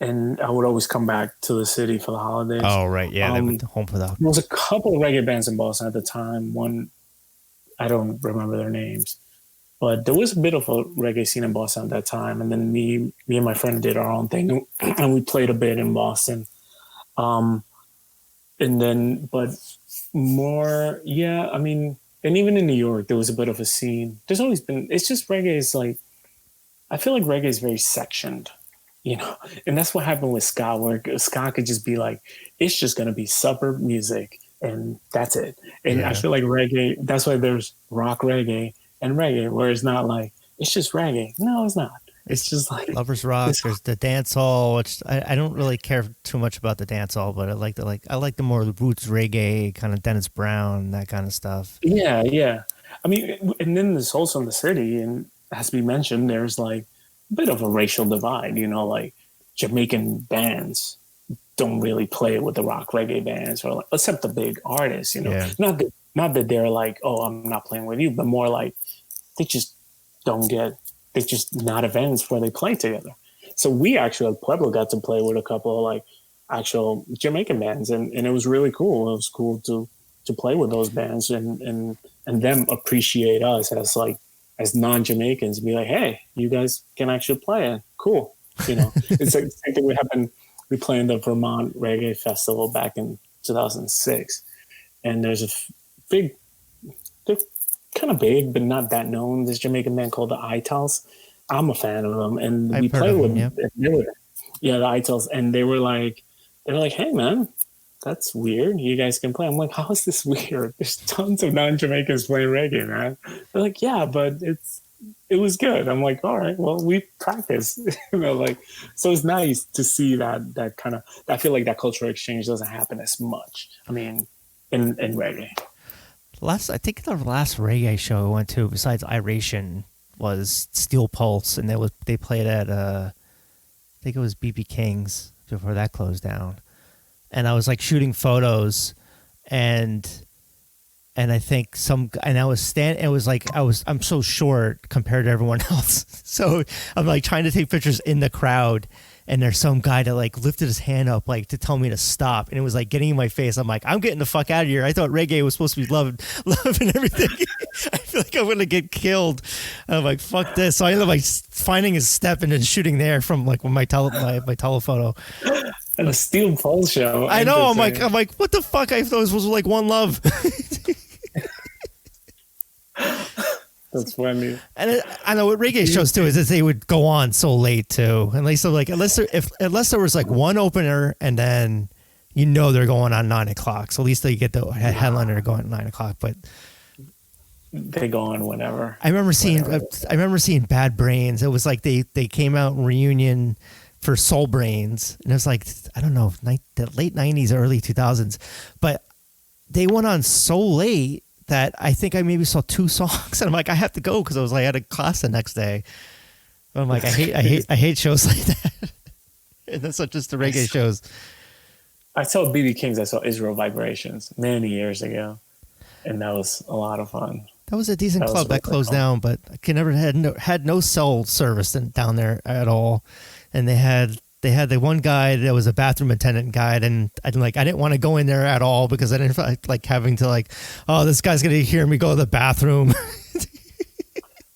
And I would always come back to the city for the holidays. Oh, right. Yeah, they went home for that. There was a couple of reggae bands in Boston at the time. One, I don't remember their names. But there was a bit of a reggae scene in Boston at that time. And then me and my friend did our own thing. And we played a bit in Boston. And then, but more, yeah, I mean, and even in New York, there was a bit of a scene. There's always been, it's just reggae is like, I feel like reggae is very sectioned. And that's what happened with ska, where ska could just be like, it's just going to be suburb music and that's it. And I feel like reggae, that's why there's rock reggae and reggae, where it's not like, it's just reggae. No, it's not. It's just like Lovers Rock. There's the dance hall, which I don't really care too much about the dance hall, but I like the more roots reggae, kind of Dennis Brown, that kind of stuff. Yeah. I mean, and then there's also in the city, and it has to be mentioned, there's like a bit of a racial divide, like Jamaican bands don't really play with the rock reggae bands, or like, except the big artists, Yeah. Not that they're like, oh, I'm not playing with you, but more like they just they're just not events where they play together. So we actually at Pueblo got to play with a couple of like actual Jamaican bands, and it was really cool. It was cool to play with those bands and them appreciate us as non-Jamaicans, be like, hey, you guys can actually play it. Cool. It's like the same thing we played in the Vermont Reggae Festival back in 2006. And there's they're kind of big, but not that known. This Jamaican band called the Itals. I'm a fan of them. And we played with them. Yeah, the Itals. And they were like, hey, man, that's weird. You guys can play. I'm like, how is this weird? There's tons of non-Jamaicans playing reggae, man. They're like, yeah, but it was good. I'm like, all right, well, we practice, so it's nice to see that kind of, I feel like that cultural exchange doesn't happen as much. I mean, in reggae. I think the last reggae show I went to, besides Iration, was Steel Pulse, and they played at, I think it was BB King's before that closed down. And I was like shooting photos, and I think I'm so short compared to everyone else. So I'm like trying to take pictures in the crowd, and there's some guy that like lifted his hand up like to tell me to stop, and it was like getting in my face. I'm like, I'm getting the fuck out of here. I thought reggae was supposed to be love and everything. I feel like I'm gonna get killed. And I'm like, fuck this. So I ended up like finding his step and then shooting there from like my telephoto. And a Steel Pulse show. I know. I'm like, what the fuck? I thought this was like One Love. That's funny. And I know what reggae shows too is that they would go on so late too, and like so like unless there was like one opener and then they're going on 9 o'clock, so at least they get the headliner going at 9 o'clock. But they go on whenever. I remember seeing Bad Brains. It was like they came out in reunion for Soul Brains, and it was like, I don't know, the late 90s, early 2000s, but they went on so late that I think I maybe saw 2 songs, and I'm like, I have to go because I had a class the next day. I'm like, I hate shows like that. And that's not just the reggae shows. I saw BB King's. I saw Israel Vibrations many years ago, and that was a lot of fun. That was a decent club that closed down, but I never had no cell service down there at all. And they had the one guy that was a bathroom attendant guide, and I didn't want to go in there at all because I didn't like having to oh, this guy's gonna hear me go to the bathroom.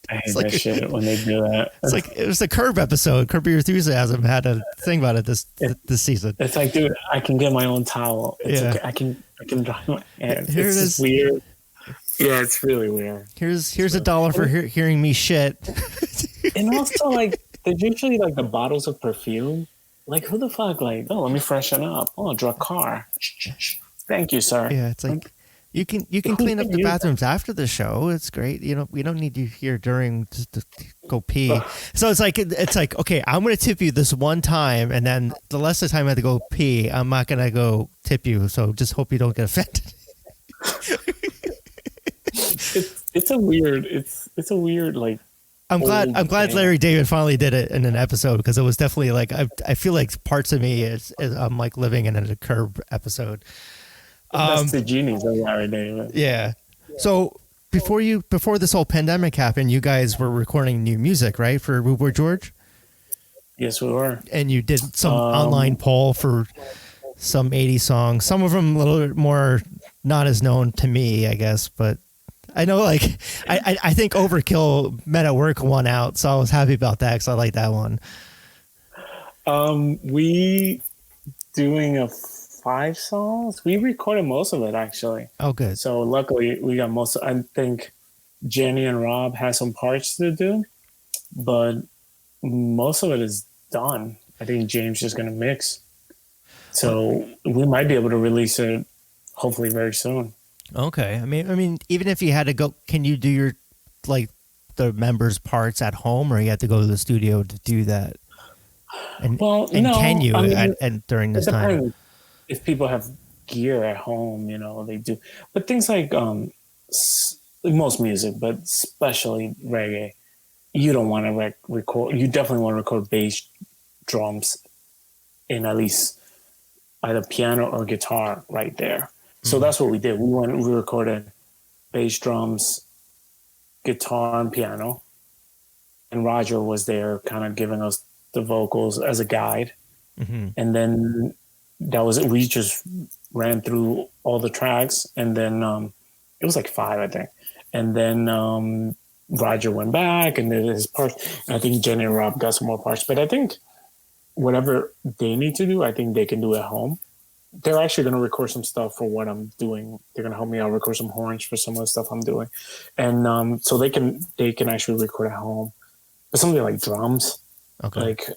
I hate that shit when they do that. It's like it was the Curb episode. Curb Your Enthusiasm had a thing about it this season. It's like, dude, I can get my own towel. It's okay. I can dry my hands. Here it's just weird. Yeah, it's really weird. Here's $1 for hearing me shit. And also there's usually the bottles of perfume. Like, who the fuck? Like, oh, let me freshen up. Oh, draw a car. Thank you, sir. Yeah, it's like you can clean up the bathrooms after the show. It's great. We don't need you here during just to go pee. So it's like okay, I'm gonna tip you this one time, and then the rest of the time I have to go pee. I'm not gonna go tip you. So just hope you don't get offended. It's a weird like. I'm glad Larry David finally did it in an episode, because it was definitely like I feel like parts of me is I'm like living in a Curb episode. That's the genius of Larry David. Yeah. So before this whole pandemic happened, you guys were recording new music, right, for Rude George? Yes, we were. And you did some online poll for some 80 songs. Some of them a little bit more not as known to me, I guess, but I know, I think Overkill Men at Work won out, so I was happy about that because I like that one. We doing 5 songs. We recorded most of it, actually. Oh, good. So luckily we got most. I think Jenny and Rob had some parts to do, but most of it is done. I think James is going to mix, so we might be able to release it hopefully very soon. Okay. I mean, even if you had to go, can you do your the members' parts at home, or you have to go to the studio to do that? And can you during this time? If people have gear at home, they do. But things like most music, but especially reggae, you don't want to record. You definitely want to record bass, drums, in at least either piano or guitar right there. So that's what we did. We recorded bass, drums, guitar, and piano. And Roger was there kind of giving us the vocals as a guide. Mm-hmm. And then that was it. We just ran through all the tracks, and then it was like 5, I think. And then Roger went back and did his parts. And I think Jenny and Rob got some more parts. But I think whatever they need to do, I think they can do at home. They're actually going to record some stuff for what I'm doing. They're going to help me out record some horns for some of the stuff I'm doing. And so they can actually record at home. But something like drums, like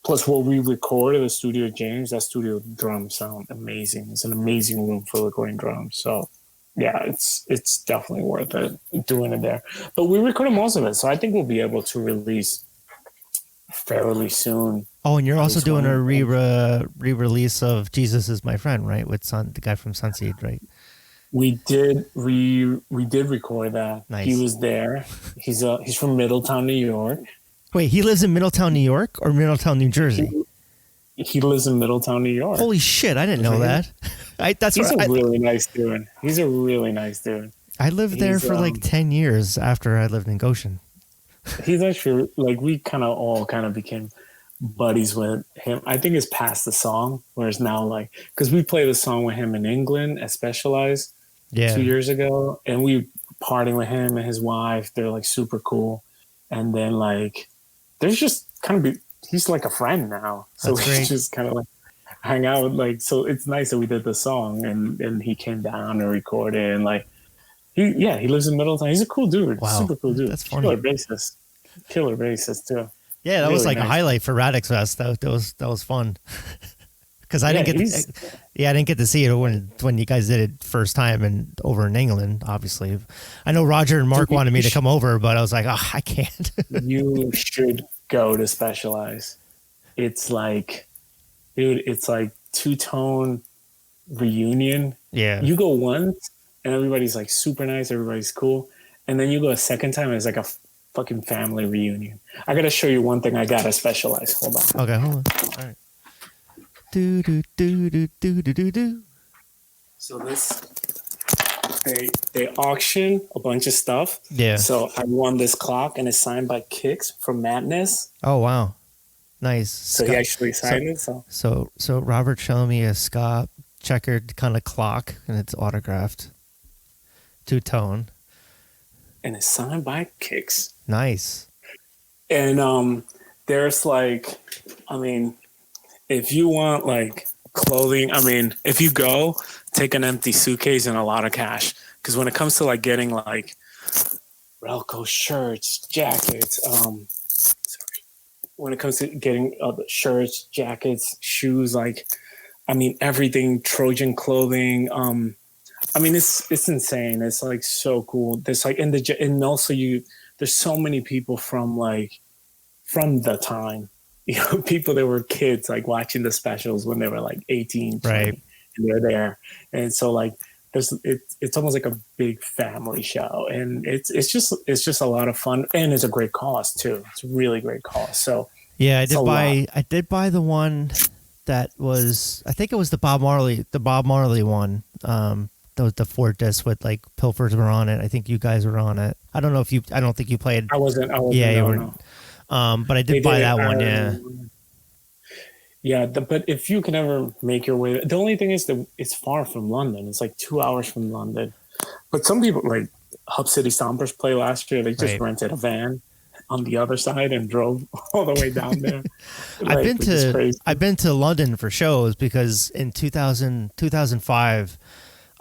plus what we record at the Studio James, that studio drums sound amazing. It's an amazing room for recording drums. So yeah, it's definitely worth it doing it there. But we recorded most of it, so I think we'll be able to release fairly soon. Oh, and you're also doing a re-release of Jesus Is My Friend, right? With the guy from Sunseed, right? We did record that. Nice. He was there. He's from Middletown, New York. Wait, he lives in Middletown, New York, or Middletown, New Jersey? He lives in Middletown, New York. Holy shit, I didn't know that. He's a really nice dude. He's a really nice dude. I lived there for like 10 years after I lived in Goshen. He's actually, like, we all became buddies with him. I think it's past the song, whereas now, like, because we played a song with him in England at Specialized 2 years ago, and we partying with him and his wife. They're like super cool. And then like, there's just he's like a friend now. So we just kind of like hang out. Like, so it's nice that we did the song and he came down and recorded, and like, he lives in Middletown. He's a cool dude. Wow. Super cool dude. That's funny. Killer bassist too. Yeah, that really was like nice. A highlight for Radix Fest. That was fun. Because I didn't get to see it when you guys did it first time and over in England. Obviously, I know Roger and Mark wanted me to come over, but I was like, I can't. You should go to Specialize. It's like, dude, it's like two-tone reunion. Yeah, you go once and everybody's like super nice, everybody's cool, and then you go a second time and it's like a fucking family reunion. I gotta show you one thing I got to Specialize. Hold on. Okay, hold on. All right. Do do do do do do do do. So they auction a bunch of stuff. Yeah. So I won this clock, and it's signed by Kix from Madness. Oh wow, nice. So he actually signed it. So Robert showed me a ska checkered kind of clock, and it's autographed, 2-tone, and it's signed by Kix. Nice. And there's like, I mean, if you want like clothing, I mean, if you go, take an empty suitcase and a lot of cash. Because when it comes to like getting like Relco shirts, jackets, when it comes to getting shirts, jackets, shoes, like, I mean, everything, Trojan clothing. I mean, it's insane. It's like so cool. There's like, and also there's so many people from the time. You know, people that were kids, like watching the specials when they were like 18, 20, right, and they're there. And so like, it's almost like a big family show, and it's just a lot of fun, and it's a great cause too. It's a really great cause. So yeah, I did buy the one that was, I think it was the Bob Marley one. The 4 discs with like Pilfers were on it. I think you guys were on it. I don't think you played. I wasn't. Yeah, you weren't. But I did buy that one, yeah. Yeah, but if you can ever make your way, the only thing is that it's far from London. It's like 2 hours from London. But some people, like Hub City Stompers play last year, they just rented a van on the other side and drove all the way down there. I've been to London for shows because in 2005,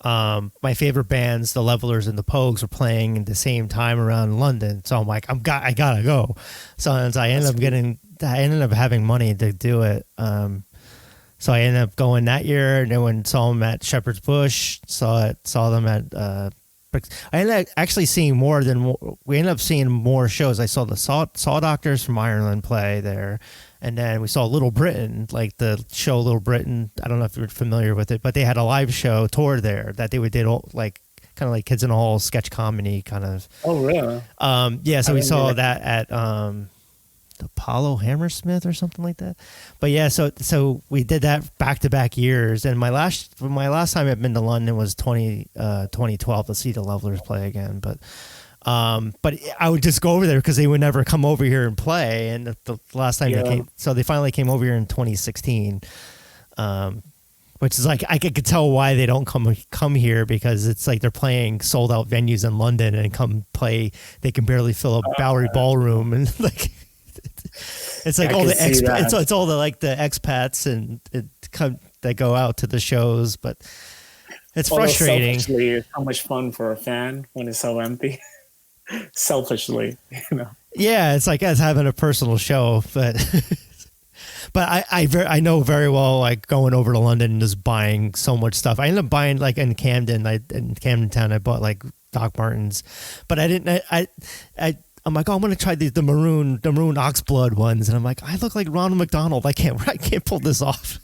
my favorite bands, the Levelers and the Pogues, were playing at the same time around London. So I'm like, I gotta go. So I ended up having money to do it. So I ended up going that year, and then saw them at Shepherd's Bush. Saw them at. I ended up actually seeing we ended up seeing more shows. I saw the Saw Doctors from Ireland play there. And then we saw Little Britain, like the show Little Britain. I don't know if you're familiar with it, but they had a live show tour there that they did like kind of like Kids in the Hall sketch comedy kind of. Oh, really? Yeah, so we saw that at Apollo Hammersmith or something like that. But yeah, so we did that back-to-back years, and my last time I've been to London was 2012 to see the Levelers play again. But I would just go over there because they would never come over here and play. And the last time they came, so they finally came over here in 2016. Which is like, I could tell why they don't come here, because it's like they're playing sold out venues in London and come play. They can barely fill a Bowery Ballroom, and like it's like all the expats. It's all the like the expats and that go out to the shows, but it's frustrating. Selfishly, it's so much fun for a fan when it's so empty. Selfishly, you know. Yeah, it's like us having a personal show, but. But I know very well, like going over to London and just buying so much stuff. I ended up buying like in Camden Town, I bought like Doc Martens, but I didn't. I'm like, oh, I'm gonna try the maroon Oxblood ones, and I'm like, I look like Ronald McDonald. I can't pull this off.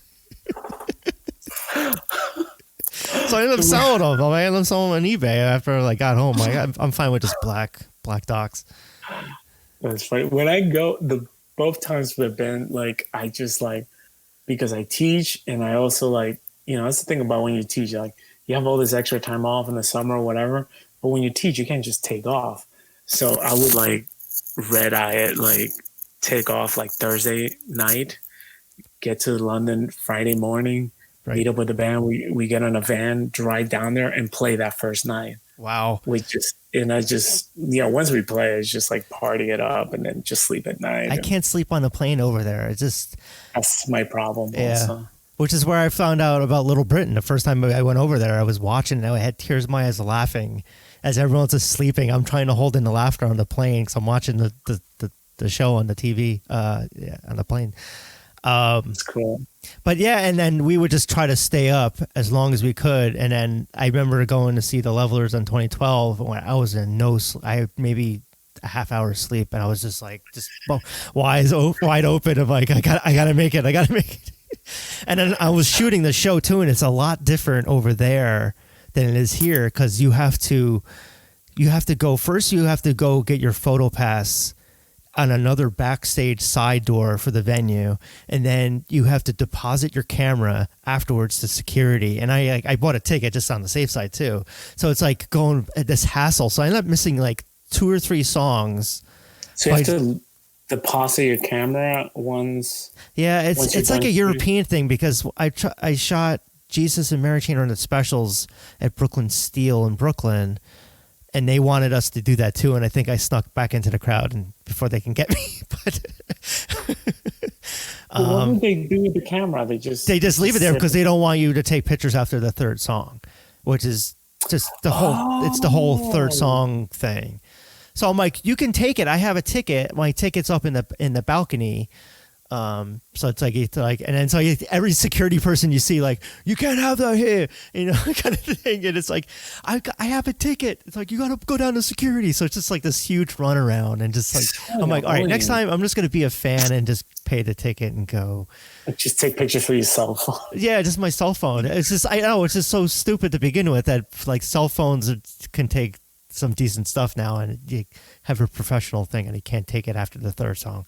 So I ended up selling them. I ended up selling them on eBay after I got home. I'm fine with just black Docs. That's funny. When I go both times we've been like, I just like, because I teach and I also like, you know, that's the thing about when you teach, like you have all this extra time off in the summer or whatever, but when you teach, you can't just take off. So I would like red eye it, like take off like Thursday night, get to London Friday morning, meet up with the band. We get on a van, drive down there and play that first night. Wow. Once we play, it's just like party it up and then just sleep at night. I can't sleep on the plane over there. That's my problem. Yeah. Also. Which is where I found out about Little Britain. The first time I went over there, I was watching and I had tears in my eyes laughing as everyone's just sleeping. I'm trying to hold in the laughter on the plane because I'm watching the show on the TV on the plane. That's cool. But yeah, and then we would just try to stay up as long as we could. And then I remember going to see the Levelers in 2012 when I was in I had maybe a half hour sleep, and I was just like, wide open. I'm like, I gotta make it. And then I was shooting the show too, and it's a lot different over there than it is here because you have to go get your photo pass on another backstage side door for the venue, and then you have to deposit your camera afterwards to security. And I bought a ticket just on the safe side too, so it's like going at this hassle. So I ended up missing like 2 or 3 songs. So you have to deposit your camera once. Yeah, it's like a European thing because I shot Jesus and Mary Chain on the specials at Brooklyn Steel in Brooklyn. And they wanted us to do that too, and I think I snuck back into the crowd and before they can get me. But what would they do with the camera? They just leave it there because they don't want you to take pictures after the third song, which is just the whole. It's the whole third song thing. So I'm like, you can take it. I have a ticket. My ticket's up in the balcony. So it's like, and then so every security person you see, like, you can't have that here, you know, kind of thing. And it's like, I have a ticket. It's like, you got to go down to security. So it's just like this huge runaround and just like, I'm like, all right, next time I'm just going to be a fan and just pay the ticket and go. Just take pictures for your cell phone. Yeah, just my cell phone. It's just, I know it's just so stupid to begin with that like cell phones can take some decent stuff now and you have a professional thing and you can't take it after the third song.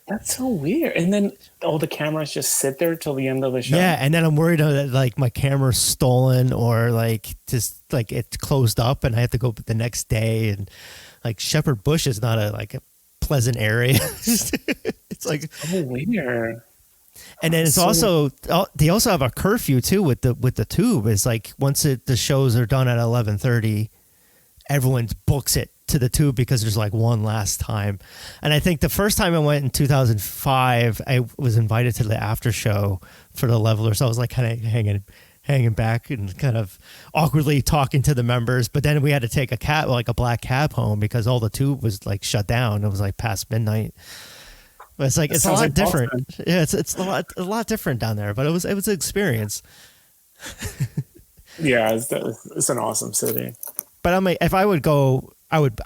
That's so weird. And then all the cameras just sit there till the end of the show. Yeah, and then I'm worried that like my camera's stolen or like just like it's closed up and I have to go the next day. And like Shepherd Bush is not a pleasant area. It's like weird. And then it's also they also have a curfew too with the tube. It's like once the shows are done at 11:30, everyone books it to the tube because there's like one last time. And I think the first time I went in 2005, I was invited to the after show for the Levelers. So I was like kind of hanging back and kind of awkwardly talking to the members. But then we had to take a black cab home because all the tube was like shut down. It was like past midnight. But it's like, it's a lot different. Awesome. Yeah, it's a lot different down there, but it was an experience. Yeah, it's an awesome city. But I'm like, if I would go, I would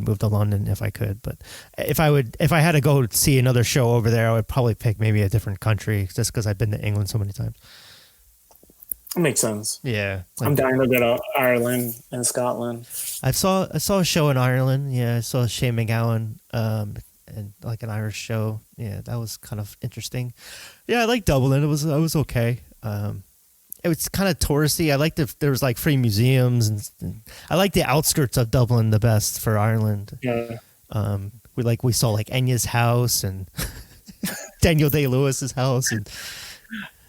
move to London if I could. But if I had to go see another show over there, I would probably pick maybe a different country just because I've been to England so many times. It makes sense. Yeah. Like, I'm dying to go to Ireland and Scotland. I saw a show in Ireland. Yeah, I saw Shane MacGowan, and like an Irish show. Yeah, that was kind of interesting. Yeah, I like Dublin. It was okay. It was kind of touristy. I liked there was like free museums, and I like the outskirts of Dublin the best for Ireland. Yeah. We saw like Enya's house and Daniel Day-Lewis's house and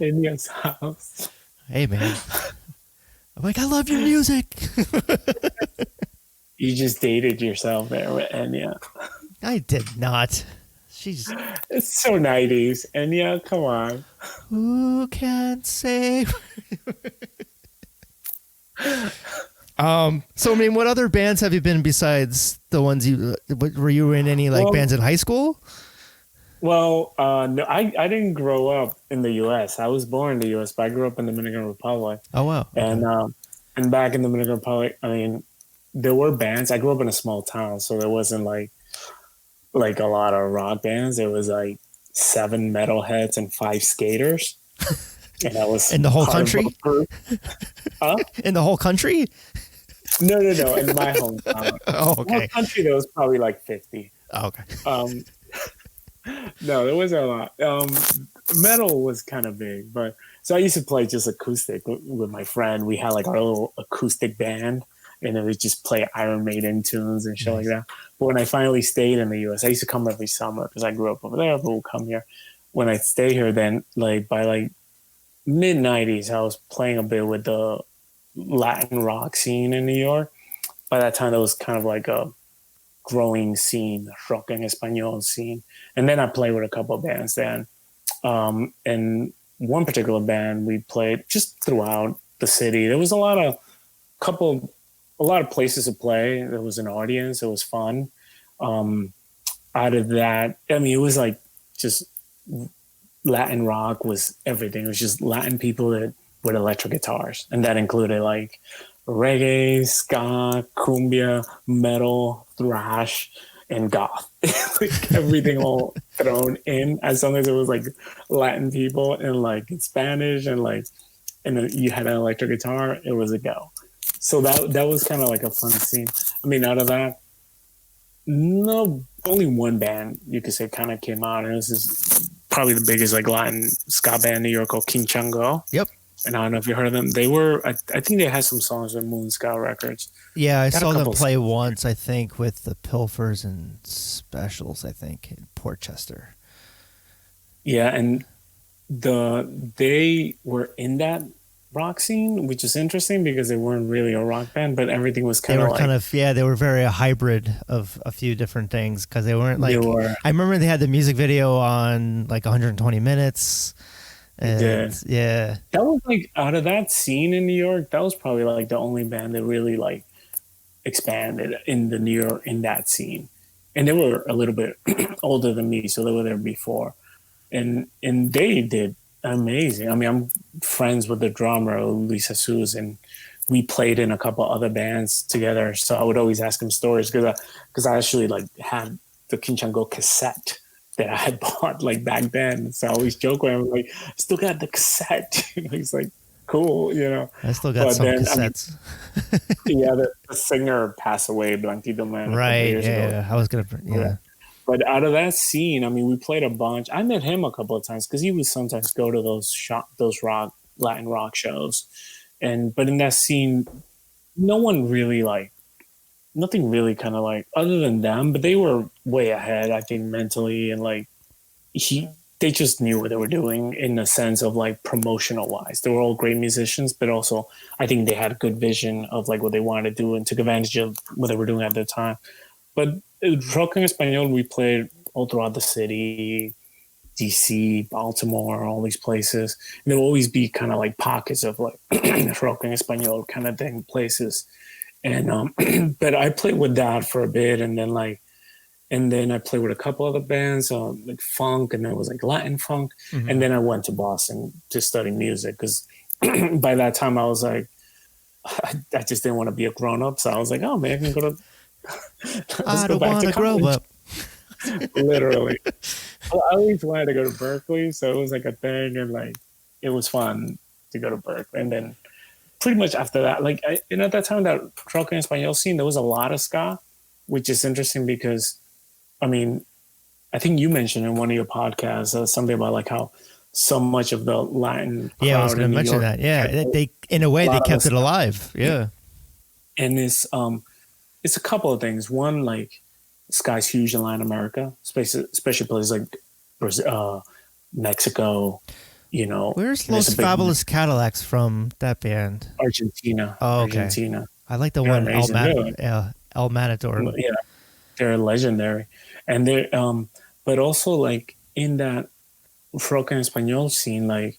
Enya's house. Hey man, I'm like, I love your music. You just dated yourself there with Enya. I did not. She's. It's so 90s. Enya, come on. Who can say? So I mean, what other bands have you been besides the ones you? Were you in any bands in high school? Well, no, I didn't grow up in the U.S. I was born in the U.S., but I grew up in the Dominican Republic. Oh wow! Okay. And back in the Dominican Republic, I mean, there were bands. I grew up in a small town, so there wasn't like a lot of rock bands. There was like 7 metalheads and 5 skaters, and that was in the whole country. Huh? In the whole country? No, in my hometown. Oh, okay. In the whole country, there was probably like 50. Oh, okay. No, there wasn't a lot. Metal was kind of big, but so I used to play just acoustic with my friend. We had like our little acoustic band, and then we just play Iron Maiden tunes and shit like that. But when I finally stayed in the U.S., I used to come every summer because I grew up over there, but we'll come here. When I stay here, then by mid-90s, I was playing a bit with the Latin rock scene in New York. By that time, there was kind of like a growing scene, rock en español scene. And then I played with a couple of bands then. And one particular band we played just throughout the city. There was a lot of places to play. There was an audience. It was fun. Out of that, I mean, it was like just Latin rock was everything. It was just Latin people with electric guitars. And that included like reggae, ska, cumbia, metal, thrash, and goth. Like everything all thrown in. As long as it was like Latin people and like in Spanish and then you had an electric guitar, it was a go. So that was kind of like a fun scene. I mean, out of that, no, only one band you could say kind of came out, and it was just probably the biggest like Latin ska band in New York called King Chango. Yep. And I don't know if you heard of them. They were, I think they had some songs with Moon Ska Records. Yeah, I saw them play once, I think, with the Pilfers and Specials, I think, in Portchester. Yeah, and they were in that rock scene, which is interesting because they weren't really a rock band, but everything was kind of like... they were very a hybrid of a few different things because they weren't like... I remember they had the music video on like 120 minutes... And, yeah, that was like out of that scene in New York. That was probably like the only band that really like expanded in the New York in that scene, and they were a little bit older than me, so they were there before, and they did amazing. I mean, I'm friends with the drummer Luis Jesus, and we played in a couple other bands together. So I would always ask him stories because I actually like had the King Chango cassette that I had bought like back then. So I always joke with him, like, I still got the cassette. He's like, cool, I still got some cassettes. Yeah, the singer passed away, Blanquito Man. Right, yeah. I was going to, yeah. But out of that scene, I mean, we played a bunch. I met him a couple of times because he would sometimes go to those Latin rock shows. But in that scene, nothing really kind of like, other than them, but they were way ahead, I think, mentally, and like they just knew what they were doing in the sense of like promotional wise. They were all great musicians, but also I think they had a good vision of like what they wanted to do and took advantage of what they were doing at the time. But rock en español, we played all throughout the city, DC, Baltimore, all these places. And there will always be kind of like pockets of like rock en español kind of thing places. And but I played with that for a bit, and then I played with a couple other bands, like funk, and then it was like Latin funk. Mm-hmm. And then I went to Boston to study music because by that time I was like, I just didn't want to be a grown up, so I was like, oh man, I can go to. I don't want to grow up. Literally, I always wanted to go to Berkeley, so it was like a thing, and like it was fun to go to Berkeley. And then pretty much after that, like, at that time, that rock en español scene, there was a lot of ska, which is interesting because, I mean, I think you mentioned in one of your podcasts something about like how so much of the Latin crowd I was going to mention that. Yeah, they in a way they kept it alive. Yeah, and it's a couple of things. One, like, ska's huge in Latin America, especially places like Brazil, Mexico. You know, where's Los Fabulous Cadillacs from that band? Argentina. Oh, okay. Argentina. I like the one El Matador. Yeah, they're legendary, and they're but also like in that rock en español scene, like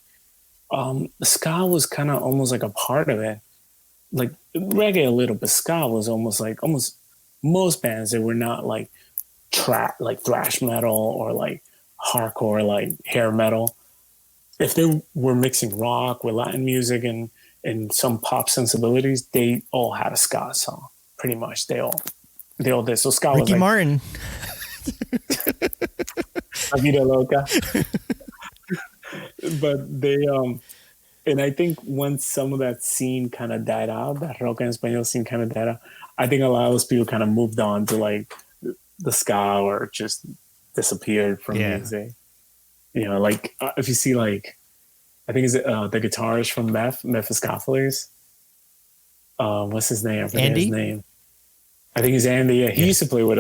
ska was kind of almost like a part of it, like reggae a little, but ska was almost most bands that were not like thrash metal or like hardcore like hair metal. If they were mixing rock with Latin music and some pop sensibilities, they all had a ska song. Pretty much, they all did. So ska was Ricky like Martin, La Vida Loca. But they and I think once some of that scene kind of died out, that rock en español scene kind of died out, I think a lot of those people kind of moved on to like the ska or just disappeared from music. You know, like if you see like, I think it's the guitarist from Mephistopheles. What's his name? I forget Andy? his name. I think it's Andy. Yeah, he used to play with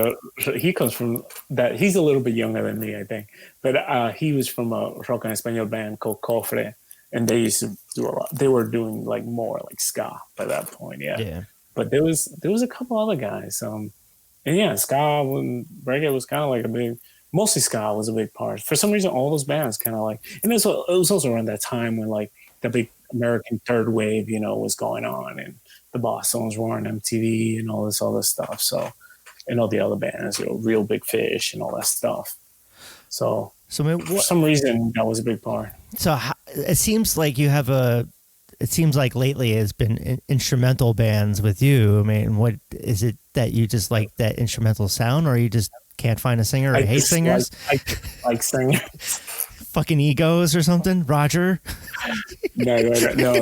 he comes from that. He's a little bit younger than me, I think. But he was from a rock en español band called Cofre, and they used to do a lot. They were doing like more like ska by that point. Yeah. But there was a couple other guys. And yeah, ska when reggae was kind of like mostly ska was a big part. For some reason, all those bands kind of like, and it was also around that time when like the big American third wave, you know, was going on, and the Boston's were on MTV and all this other stuff. So, and all the other bands, you know, Real Big Fish and all that stuff. So for some reason, that was a big part. So it seems like you have it seems like lately it's been instrumental bands with you. I mean, what is it that you just like that instrumental sound, or you just can't find a singer or hate singers? I like singers. Fucking egos or something? Roger? No,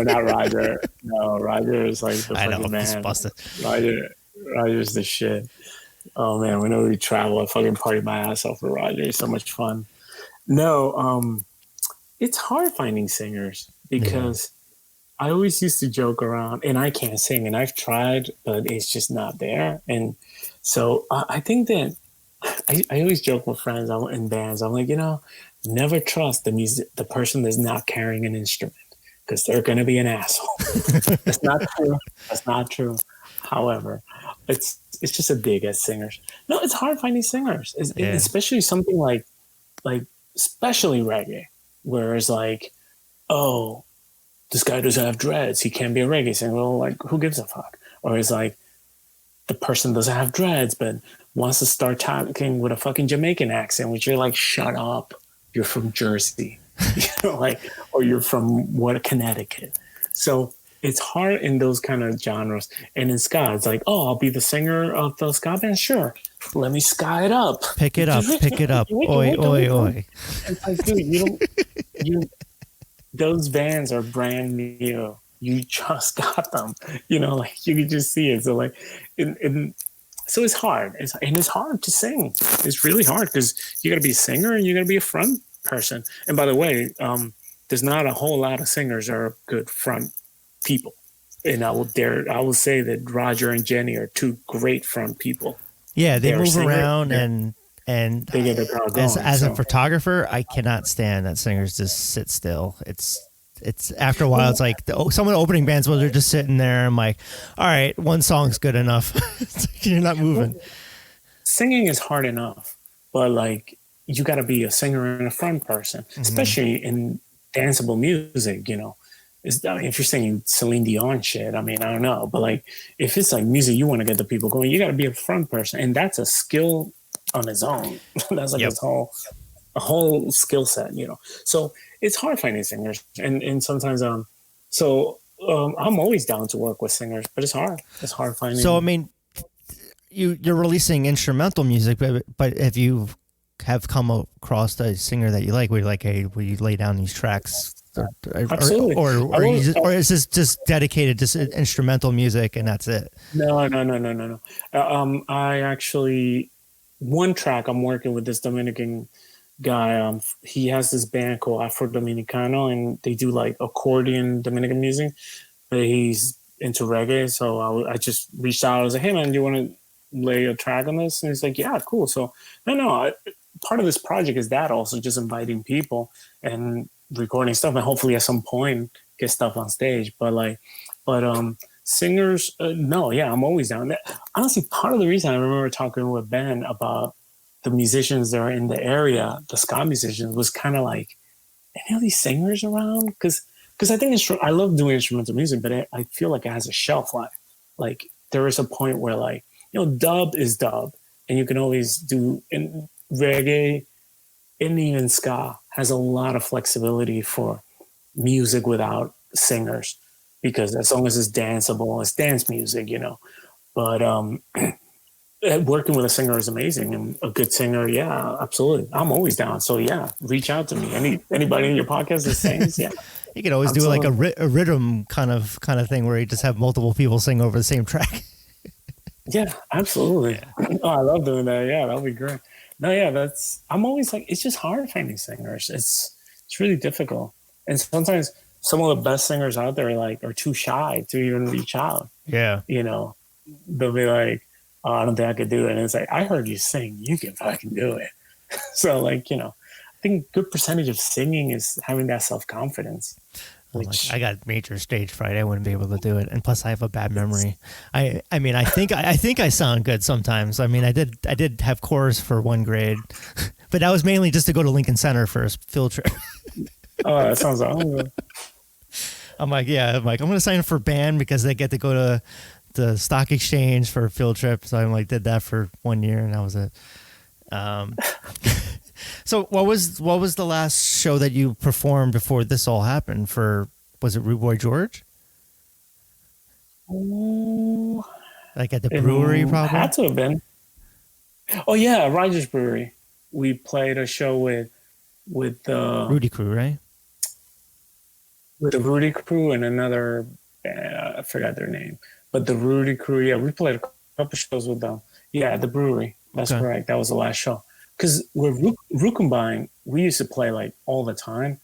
not Roger. No, Roger is like the fucking man. Roger's the shit. Oh man, whenever we travel, I fucking party my ass off with Roger. It's so much fun. No, it's hard finding singers because I always used to joke around, and I can't sing, and I've tried, but it's just not there. And so I think that I always joke with friends in bands. I'm like, you know, never trust the person that's not carrying an instrument, because they're going to be an asshole. That's not true. That's not true. However, it's just a dig at singers. No, it's hard finding singers, especially something like especially reggae, where it's like, oh, this guy doesn't have dreads, he can't be a reggae singer. Well, like, who gives a fuck? Or it's like, the person doesn't have dreads, but wants to start talking with a fucking Jamaican accent, which you're like, shut up. You're from Jersey, you know, like, or you're from Connecticut. So it's hard in those kind of genres. And in ska, it's like, oh, I'll be the singer of the ska band. Sure. Let me ska it up. Pick it up. Oi, oi, oi. It's like, dude, those bands are brand new. You just got them, you know, like you can just see it. So like, so it's hard. It's hard to sing. It's really hard because you got to be a singer and you got to be a front person. And by the way, there's not a whole lot of singers that are good front people. And I will say that Roger and Jenny are two great front people. Yeah, they move around and they get the crowd going. As a photographer, I cannot stand that singers just sit still. It's after a while, it's like some of the opening bands where they're just sitting there. I'm like, all right, one song's good enough. You're not moving. Singing is hard enough, but like you got to be a singer and a front person, especially in danceable music. You know, if you're singing Celine Dion shit, I mean, I don't know, but like if it's like music you want to get the people going, you got to be a front person, and that's a skill on its own. That's like a whole skill set, you know. So it's hard finding singers, and sometimes I'm always down to work with singers, but it's hard. It's hard finding. So I mean, you're releasing instrumental music, but if you have come across a singer that you like, where you're like, hey, will you lay down these tracks Absolutely. Or is this just dedicated just instrumental music and that's it? No. I actually, one track I'm working with this Dominican guy. He has this band called Afro Dominicano, and they do like accordion Dominican music, but he's into reggae. So I just reached out. I was like, hey man, do you want to lay a track on this? And he's like, yeah, cool. So part of this project is that also just inviting people and recording stuff, and hopefully at some point get stuff on stage. But singers, no, yeah, I'm always down. Honestly, part of the reason I remember talking with Ben about the musicians that are in the area, the ska musicians, was kind of like, any of these singers around? Because I think I love doing instrumental music, but I feel like it has a shelf life. Like there is a point where like, dub is dub, and you can always do in reggae, and even ska has a lot of flexibility for music without singers, because as long as it's danceable, it's dance music, But working with a singer is amazing, and a good singer, yeah, absolutely. I'm always down. So yeah, reach out to me. Anybody in your podcast that sings, yeah. You could always do like a rhythm kind of thing where you just have multiple people sing over the same track. Yeah, absolutely. Yeah. Oh, I love doing that. Yeah, that'll be great. No, yeah, I'm always like, it's just hard finding singers. It's really difficult. And sometimes some of the best singers out there are too shy to even reach out. Yeah. They'll be like, oh, I don't think I could do it. And it's like, I heard you sing, you can fucking do it. So I think a good percentage of singing is having that self-confidence. I got major stage fright. I wouldn't be able to do it, and plus I have a bad memory. I mean, I think I sound good sometimes. I mean, I did have chorus for 1 grade, but that was mainly just to go to Lincoln Center for a field trip. Oh, that sounds awesome. I'm like, I'm going to sign up for band because they get to go to the stock exchange for a field trip. So I did that for 1 year, and that was it. So what was the last show that you performed before this all happened? Was it Rude Boy George? Oh, like at the brewery, probably? Had to have been. Oh yeah, Rogers Brewery. We played a show with the Rudy Crew, right? With the Rudy Crew and another band, I forgot their name, but the Rudy Crew. Yeah, we played a couple shows with them. Yeah, at the brewery. That's correct. That was the last show. Because with Rukumbine, we used to play like all the time.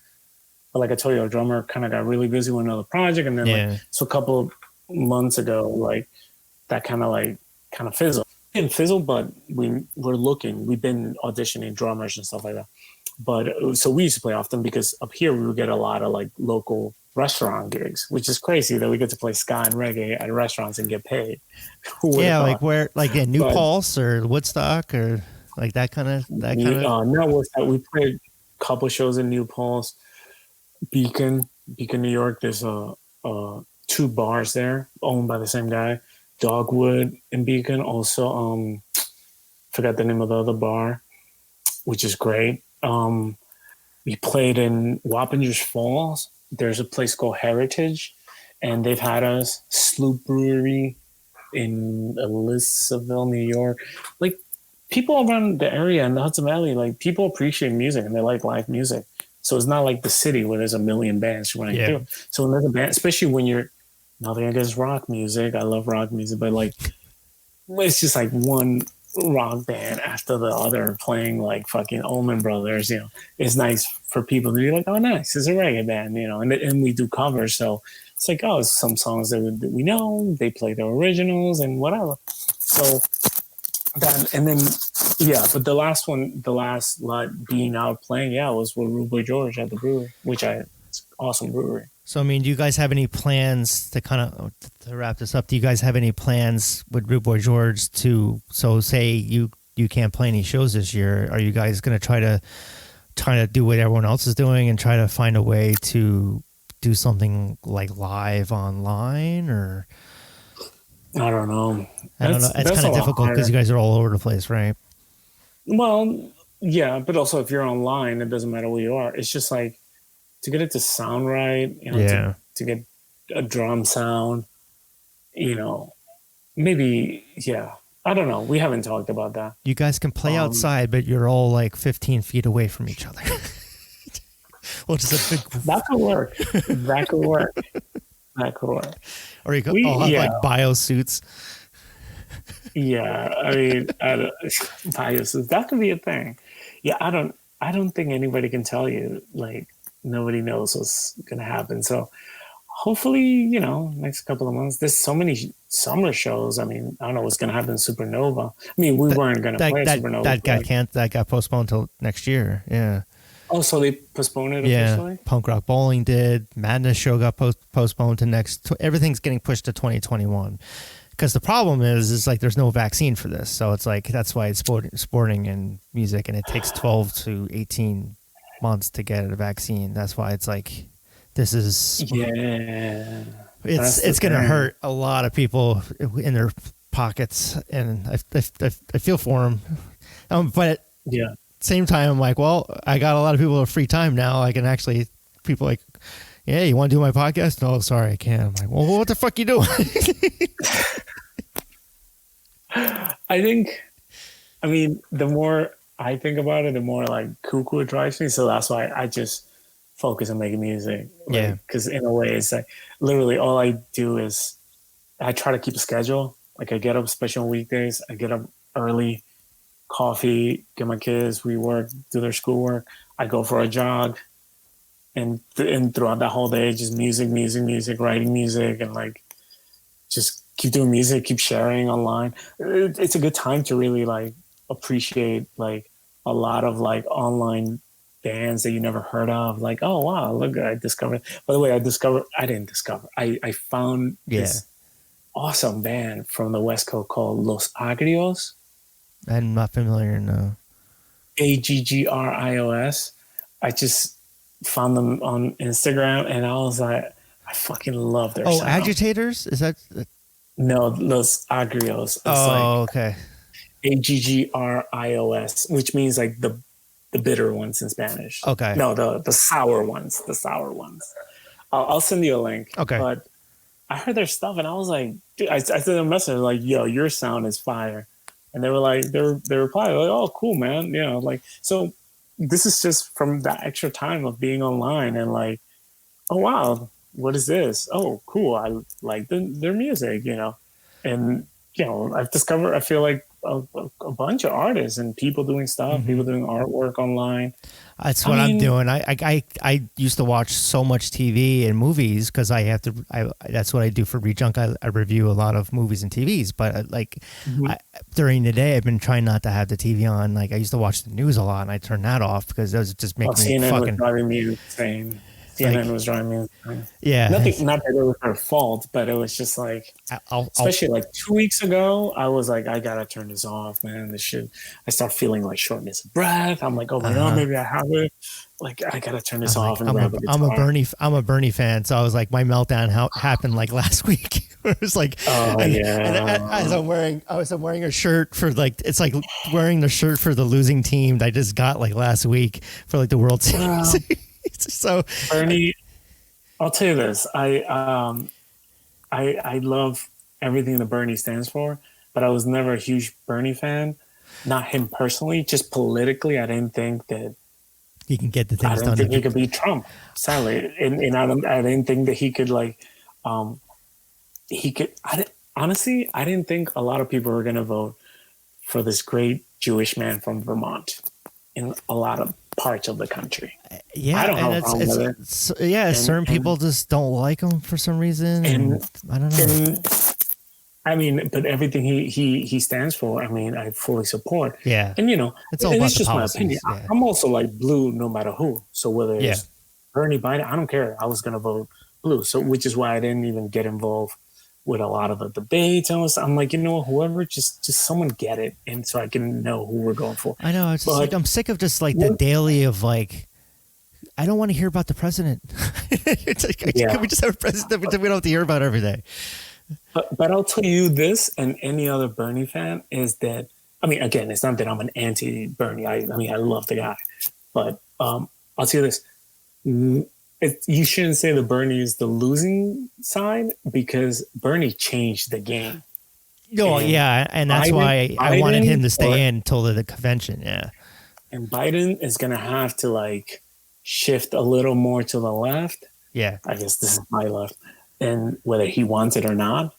But like I told you, our drummer kind of got really busy with another project. And then so a couple of months ago, that kind of fizzled. It didn't fizzle, but we're looking. We've been auditioning drummers and stuff like that. But so we used to play often because up here we would get a lot of like local restaurant gigs, which is crazy that we get to play ska and reggae at restaurants and get paid. Yeah, like where, like in New Paltz or Woodstock or... Like that kind of. No, we played a couple shows in New Paltz, Beacon, New York. There's 2 bars there owned by the same guy, Dogwood in Beacon. Also, forgot the name of the other bar, which is great. We played in Wappingers Falls. There's a place called Heritage, and they've had us. Sloop Brewery in Elizabethville, New York. Like. People around the area in the Hudson Valley, like people appreciate music and they like live music. So it's not like the city where there's a million bands running through. So when there's a band, especially when you're nothing against rock music, I love rock music, but like it's just like one rock band after the other playing like fucking Allman Brothers. It's nice for people to be like, oh, nice, it's a reggae band, and we do covers. So it's like, oh, it's some songs that we know. They play the originals and whatever. So. That, and then, but the last lot being out playing, was with Rude Boy George at the brewery, it's an awesome brewery. So, I mean, do you guys have any plans to wrap this up? Do you guys have any plans with Rude Boy George say you can't play any shows this year? Are you guys going to try to do what everyone else is doing and try to find a way to do something like live online or? I don't know. It's kind of difficult because you guys are all over the place, right? Well, yeah, but also if you're online, it doesn't matter where you are. It's just like to get it to sound right, to get a drum sound, maybe, I don't know. We haven't talked about that. You guys can play outside, but you're all like 15 feet away from each other. Well, just a big. That could work. That could work. That could work. Or you could all have like bio suits. Yeah, I mean, biases. That could be a thing. Yeah, I don't think anybody can tell you. Like, nobody knows what's gonna happen. So, hopefully, next couple of months. There's so many summer shows. I mean, I don't know what's gonna happen. Supernova. I mean, we weren't gonna play Supernova. That got postponed until next year. Yeah. Oh, so they postponed it officially? Yeah. Punk Rock Bowling did. Madness Show got postponed to next. Everything's getting pushed to 2021. Because the problem is like there's no vaccine for this. So it's like that's why it's sporting and music, and it takes 12 to 18 months to get a vaccine. That's why it's like this is it's going to hurt a lot of people in their pockets, and I feel for them. But yeah, same time I'm like, well, I got a lot of people with free time now. I can actually people like, yeah, you want to do my podcast? No, sorry, I can't. I'm like, well, what the fuck you doing? I mean, the more I think about it, the more like cuckoo it drives me. So that's why I just focus on making music. Yeah. Because in a way, it's like literally all I do is I try to keep a schedule. Like I get up, especially on weekdays, I get up early, coffee, get my kids, we work, do their schoolwork. I go for a jog. And throughout that whole day, just music, writing music, and like just keep doing music, keep sharing online. It's a good time to really like appreciate like a lot of like online bands that you never heard of. Like, oh wow, look, I discovered. By the way, I found this awesome band from the West Coast called Los Agrios. I'm not familiar, no. Aggrios. I just found them on Instagram, and I was like, I fucking love their sound. Agitators? Is that? No, Los Agrios. It's okay. Aggrios, which means like the bitter ones in Spanish. Okay. No, the sour ones. I'll send you a link. Okay. But I heard their stuff, and I was like, dude, I sent them a message like, yo, your sound is fire. And they were like, they replied like, oh, cool, man. Like, so this is just from that extra time of being online and like, oh, wow, what is this? Oh, cool. I like their music, and, I've discovered, I feel like a bunch of artists and people doing stuff, people doing artwork online. That's what I'm doing. I used to watch so much TV and movies because that's what I do for ReadJunk. I review a lot of movies and TVs, but during the day, I've been trying not to have the TV on. Like I used to watch the news a lot, and I turned that off because that was just making me CNN fucking. Was driving me insane. CNN was driving me insane. Yeah. Not that it was her fault, but it was just like, especially like 2 weeks ago, I was like, I gotta turn this off, man. This shit. I start feeling like shortness of breath. I'm like, oh my God, maybe I have it. Like, I gotta turn this off. And grab a guitar. I'm a Bernie fan, so I was like, my meltdown happened like last week. It was like, as I'm wearing a shirt for like, it's like wearing the shirt for the losing team that I just got like last week for like the World Series. So Bernie, I'll tell you this. I love everything that Bernie stands for, but I was never a huge Bernie fan. Not him personally, just politically. I didn't think that he can get the things done. I didn't think he could beat Trump, sadly, and I didn't think that he could like he could. Honestly, I didn't think a lot of people were going to vote for this great Jewish man from Vermont in a lot of parts of the country. Yeah, I don't have a problem with it. Certain people just don't like him for some reason. And I don't know. But everything he stands for, I fully support. Yeah. And, it's all about just policies, my opinion. Yeah. I'm also like blue no matter who. So whether it's Bernie Biden, I don't care. I was going to vote blue. So which is why I didn't even get involved with a lot of the debates. I'm like, whoever, just someone get it. And so I can know who we're going for. I know. It's just like, I'm sick of just like the daily of like, I don't want to hear about the president. It's like, can we just have a president that we don't have to hear about every day? But I'll tell you this, and any other Bernie fan, is that, again, it's not that I'm an anti-Bernie. I love the guy. But I'll tell you this. You shouldn't say that Bernie is the losing side, because Bernie changed the game. And that's why I wanted him to stay in until the convention, yeah. And Biden is going to have to, like, shift a little more to the left. Yeah. I guess this is my left. And whether he wants it or not,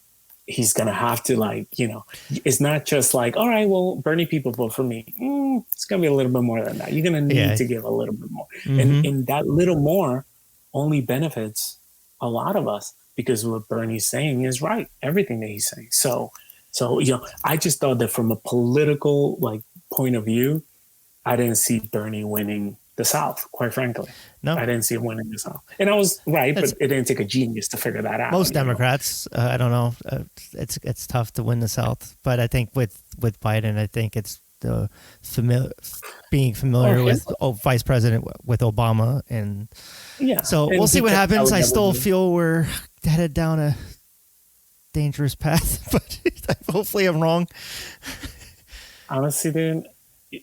he's going to have to, like, you know, it's not just like, all right, well, Bernie people vote for me. It's going to be a little bit more than that. You're going to need to give a little bit more. And that little more only benefits a lot of us, because what Bernie's saying is right. Everything that he's saying. So, you know, I just thought that from a political, like, point of view, I didn't see Bernie winning the South, quite frankly. No, I didn't see him winning the South. And I was right, but it didn't take a genius to figure that out. Most Democrats, I don't know. It's tough to win the South, but I think with Biden, I think it's the being familiar with Vice President with Obama, and so we'll see what happens. I still feel we're headed down a dangerous path, but hopefully I'm wrong. Honestly, dude,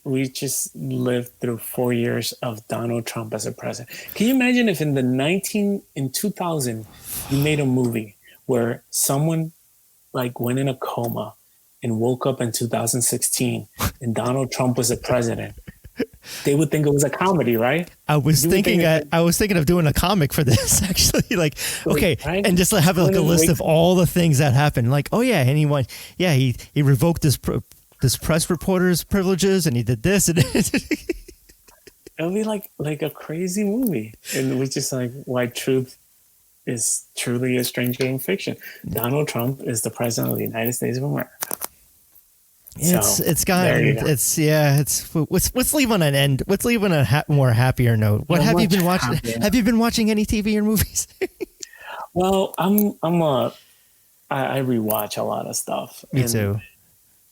we just lived through 4 years of Donald Trump as a president. Can you imagine if in 2000, you made a movie where someone like went in a coma and woke up in 2016 and Donald Trump was the president? They would think it was a comedy, right? I was thinking of doing a comic for this, actually. Like, okay, right? And just have like a list of all the things that happened. Like, oh yeah, and he revoked this press reporter's privileges, and he did this, and it'll be like a crazy movie. And we're just like, why truth is truly a stranger in fiction. Donald Trump is the president of the United States of America. Let's leave on an end. Let's leave on a more happier note. What have you been watching? Happier. Have you been watching any TV or movies? Well, I rewatch a lot of stuff. Me too.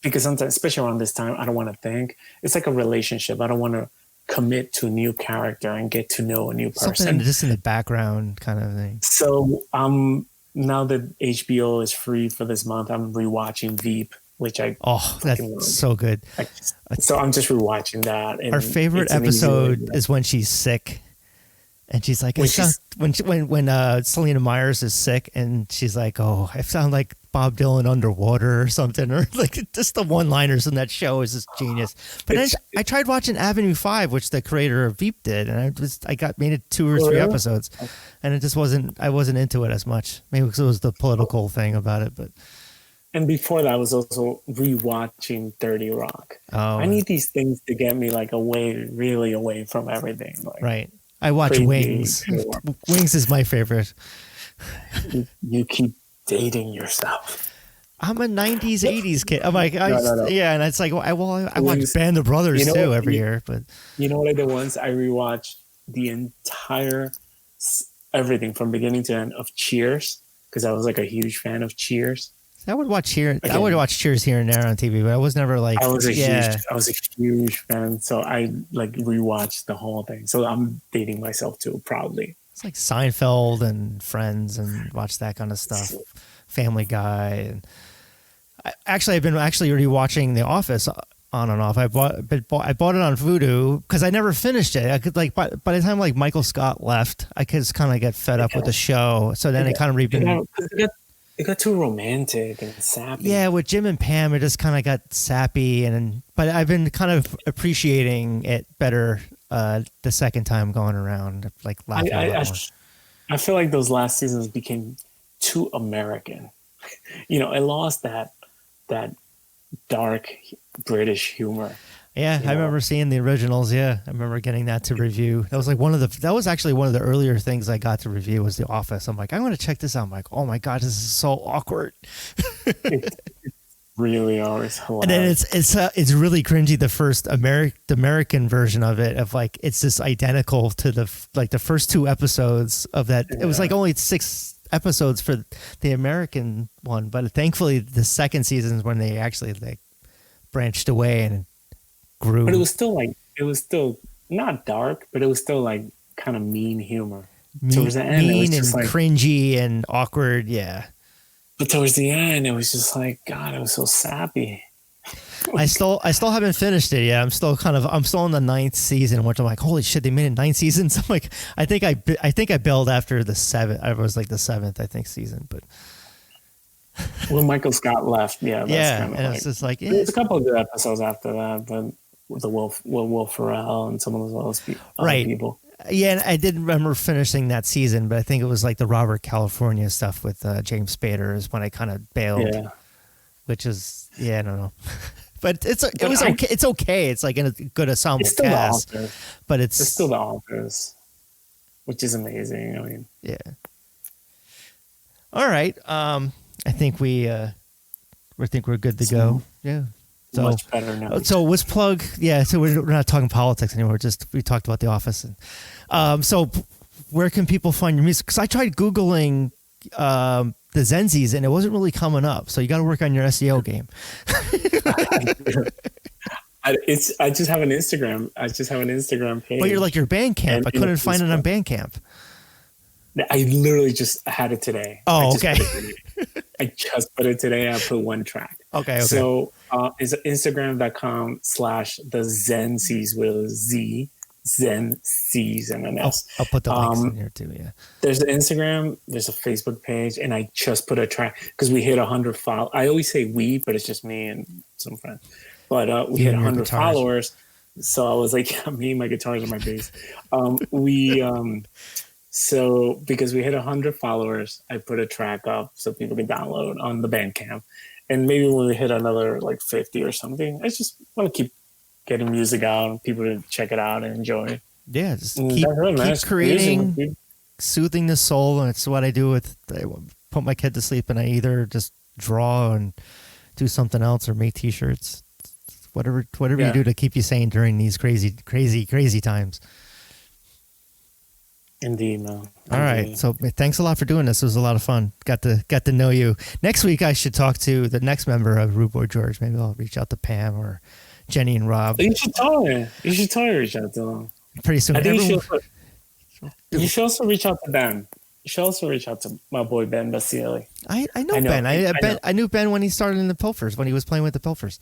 Because sometimes, especially around this time, I don't want to think. It's like a relationship. I don't want to commit to a new character and get to know a new person. Something just in the background kind of thing. So now that HBO is free for this month, I'm rewatching Veep, which that's so good. So I'm just rewatching that. And our favorite episode is when she's sick. And she's like, when Selena Myers is sick, and she's like, "Oh, I sound like Bob Dylan underwater or something," or like just the one-liners in that show is just genius. But then I tried watching Avenue 5, which the creator of Veep did, and I made it 2 or 3 episodes, and it just I wasn't into it as much. Maybe because it was the political thing about it, but. And before that, I was also rewatching 30 Rock. Oh, I need these things to get me like really away from everything. Like, right. I watch Wings. Wings is my favorite. You keep dating yourself. I'm a 90s, 80s kid. I'm like, no. Yeah, and it's like, I watch Band of Brothers too every year. But you know what I did once? I rewatched the entire everything from beginning to end of Cheers, because I was like a huge fan of Cheers. I would watch Cheers. I would watch Cheers here and there on TV, but I was never like. I was a huge fan, so I like rewatched the whole thing. So I'm dating myself too, proudly. It's like Seinfeld and Friends, and watch that kind of stuff. Family Guy, and I've been rewatching The Office on and off. I bought it on Vudu because I never finished it. I could by the time like Michael Scott left, I could just kind of get fed up with the show. So then it kind of It got too romantic and sappy. Yeah, with Jim and Pam, it just kind of got sappy, but I've been kind of appreciating it better the second time going around, like laughing a lot more. I feel like those last seasons became too American. It lost that dark British humor. Yeah, I remember seeing the originals. Yeah, I remember getting that to review. That was actually one of the earlier things I got to review was The Office. I'm like, I want to check this out. I'm like, oh my god, this is so awkward. It's really always hilarious. And then it's really cringy. The first American version of it, of like it's just identical to the first 2 episodes of that. Yeah. It was like only 6 episodes for the American one, but thankfully the second season is when they actually like branched away and grew. But it was still not dark, but it was still like kind of mean humor. Towards the end, mean and like, cringy and awkward, yeah. But towards the end, it was just like, God, it was so sappy. I still haven't finished it yet. I'm still in the 9th season, which I'm like, holy shit, they made it 9 seasons. I'm like, I think I bailed after the 7th. I was like the 7th, I think, season, but. When Michael Scott left, yeah, and it's just like there's a couple of good episodes after that, but with Will Ferrell and some of those other people. Yeah, and I did remember finishing that season, but I think it was like the Robert California stuff with James Spader is when I kind of bailed. Yeah. Which is, I don't know. But it was okay. It's okay. It's like in a good ensemble cast. But it's still the authors, which is amazing. I mean, yeah. All right. I think we're good to go. Yeah. So, much better now. So let's plug. Yeah. So we're not talking politics anymore. We talked about The Office. And, so where can people find your music? Because I tried Googling the Zensies and it wasn't really coming up. So you got to work on your SEO game. I just have an Instagram. I just have an Instagram page. But you're like your Bandcamp. I couldn't find it on Bandcamp. I literally just had it today. Oh, okay. I just put it today. I put one track. Okay. So it's Instagram.com/the Zensies with a Z. Zensies and an S. I'll put the links in here too. Yeah. There's an Instagram. There's a Facebook page, and I just put a track because we hit 100 followers. I always say we, but it's just me and some friends. But we hit 100 followers, so I was like, yeah, me, my guitars, and my bass. So because we hit 100 followers, I put a track up so people can download on the Bandcamp, and maybe when we hit another like 50 or something, I just want to keep getting music out, people to check it out and enjoy. Yeah, just keep creating, soothing the soul, and it's what I do I put my kid to sleep, and I either just draw and do something else or make T-shirts, whatever you do to keep you sane during these crazy times. Indeed, man. All right, so thanks a lot for doing this. It was a lot of fun. Got to know you. Next week, I should talk to the next member of Rude Boy George. Maybe I'll reach out to Pam or Jenny and Rob. You should totally reach out to them. Pretty soon. You should also reach out to Ben. You should also reach out to my boy Ben Basile. I know Ben. I knew Ben when he started in the Pilfers, when he was playing with the Pilfers.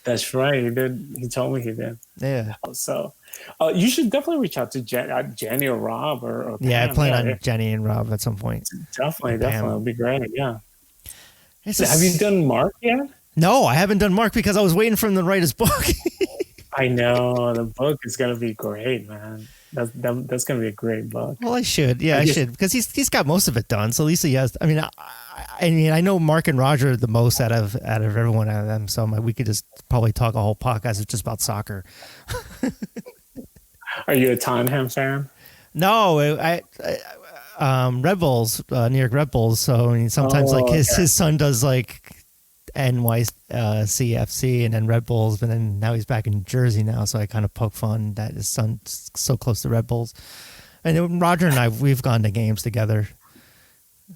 That's right. He did. He told me he did. Yeah. So you should definitely reach out to Jenny or Rob or Pam. Yeah, I plan on Jenny and Rob at some point. Definitely. It'll be great. Yeah. Have you done Mark yet? No, I haven't done Mark because I was waiting for him to write his book. I know. The book is going to be great, man. That's going to be a great book. Well, I should. Yeah, I should. Because he's got most of it done. So at least he has. I mean, I know Mark and Roger the most out of everyone out of them. So we could just probably talk a whole podcast just about soccer. Are you a Tottenham fan? No, Red Bulls, New York Red Bulls. So I mean, sometimes his son does like NYCFC and then Red Bulls, but then now he's back in Jersey now, so I kind of poke fun that his son's so close to Red Bulls. And then Roger and we've gone to games together.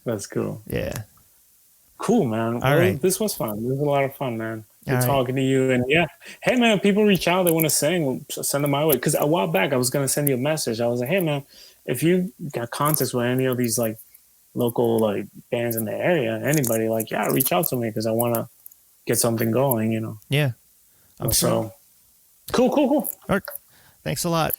That's cool. Yeah. Cool, man. All right. This was fun. This was a lot of fun, man. Good talking to you. And hey, man, people reach out. They want to sing. Send them my way. Because a while back, I was going to send you a message. I was like, hey, man, if you got contacts with any of these like local like bands in the area, anybody, like, reach out to me because I want to get something going, Yeah. I'm so cool. All right. Thanks a lot.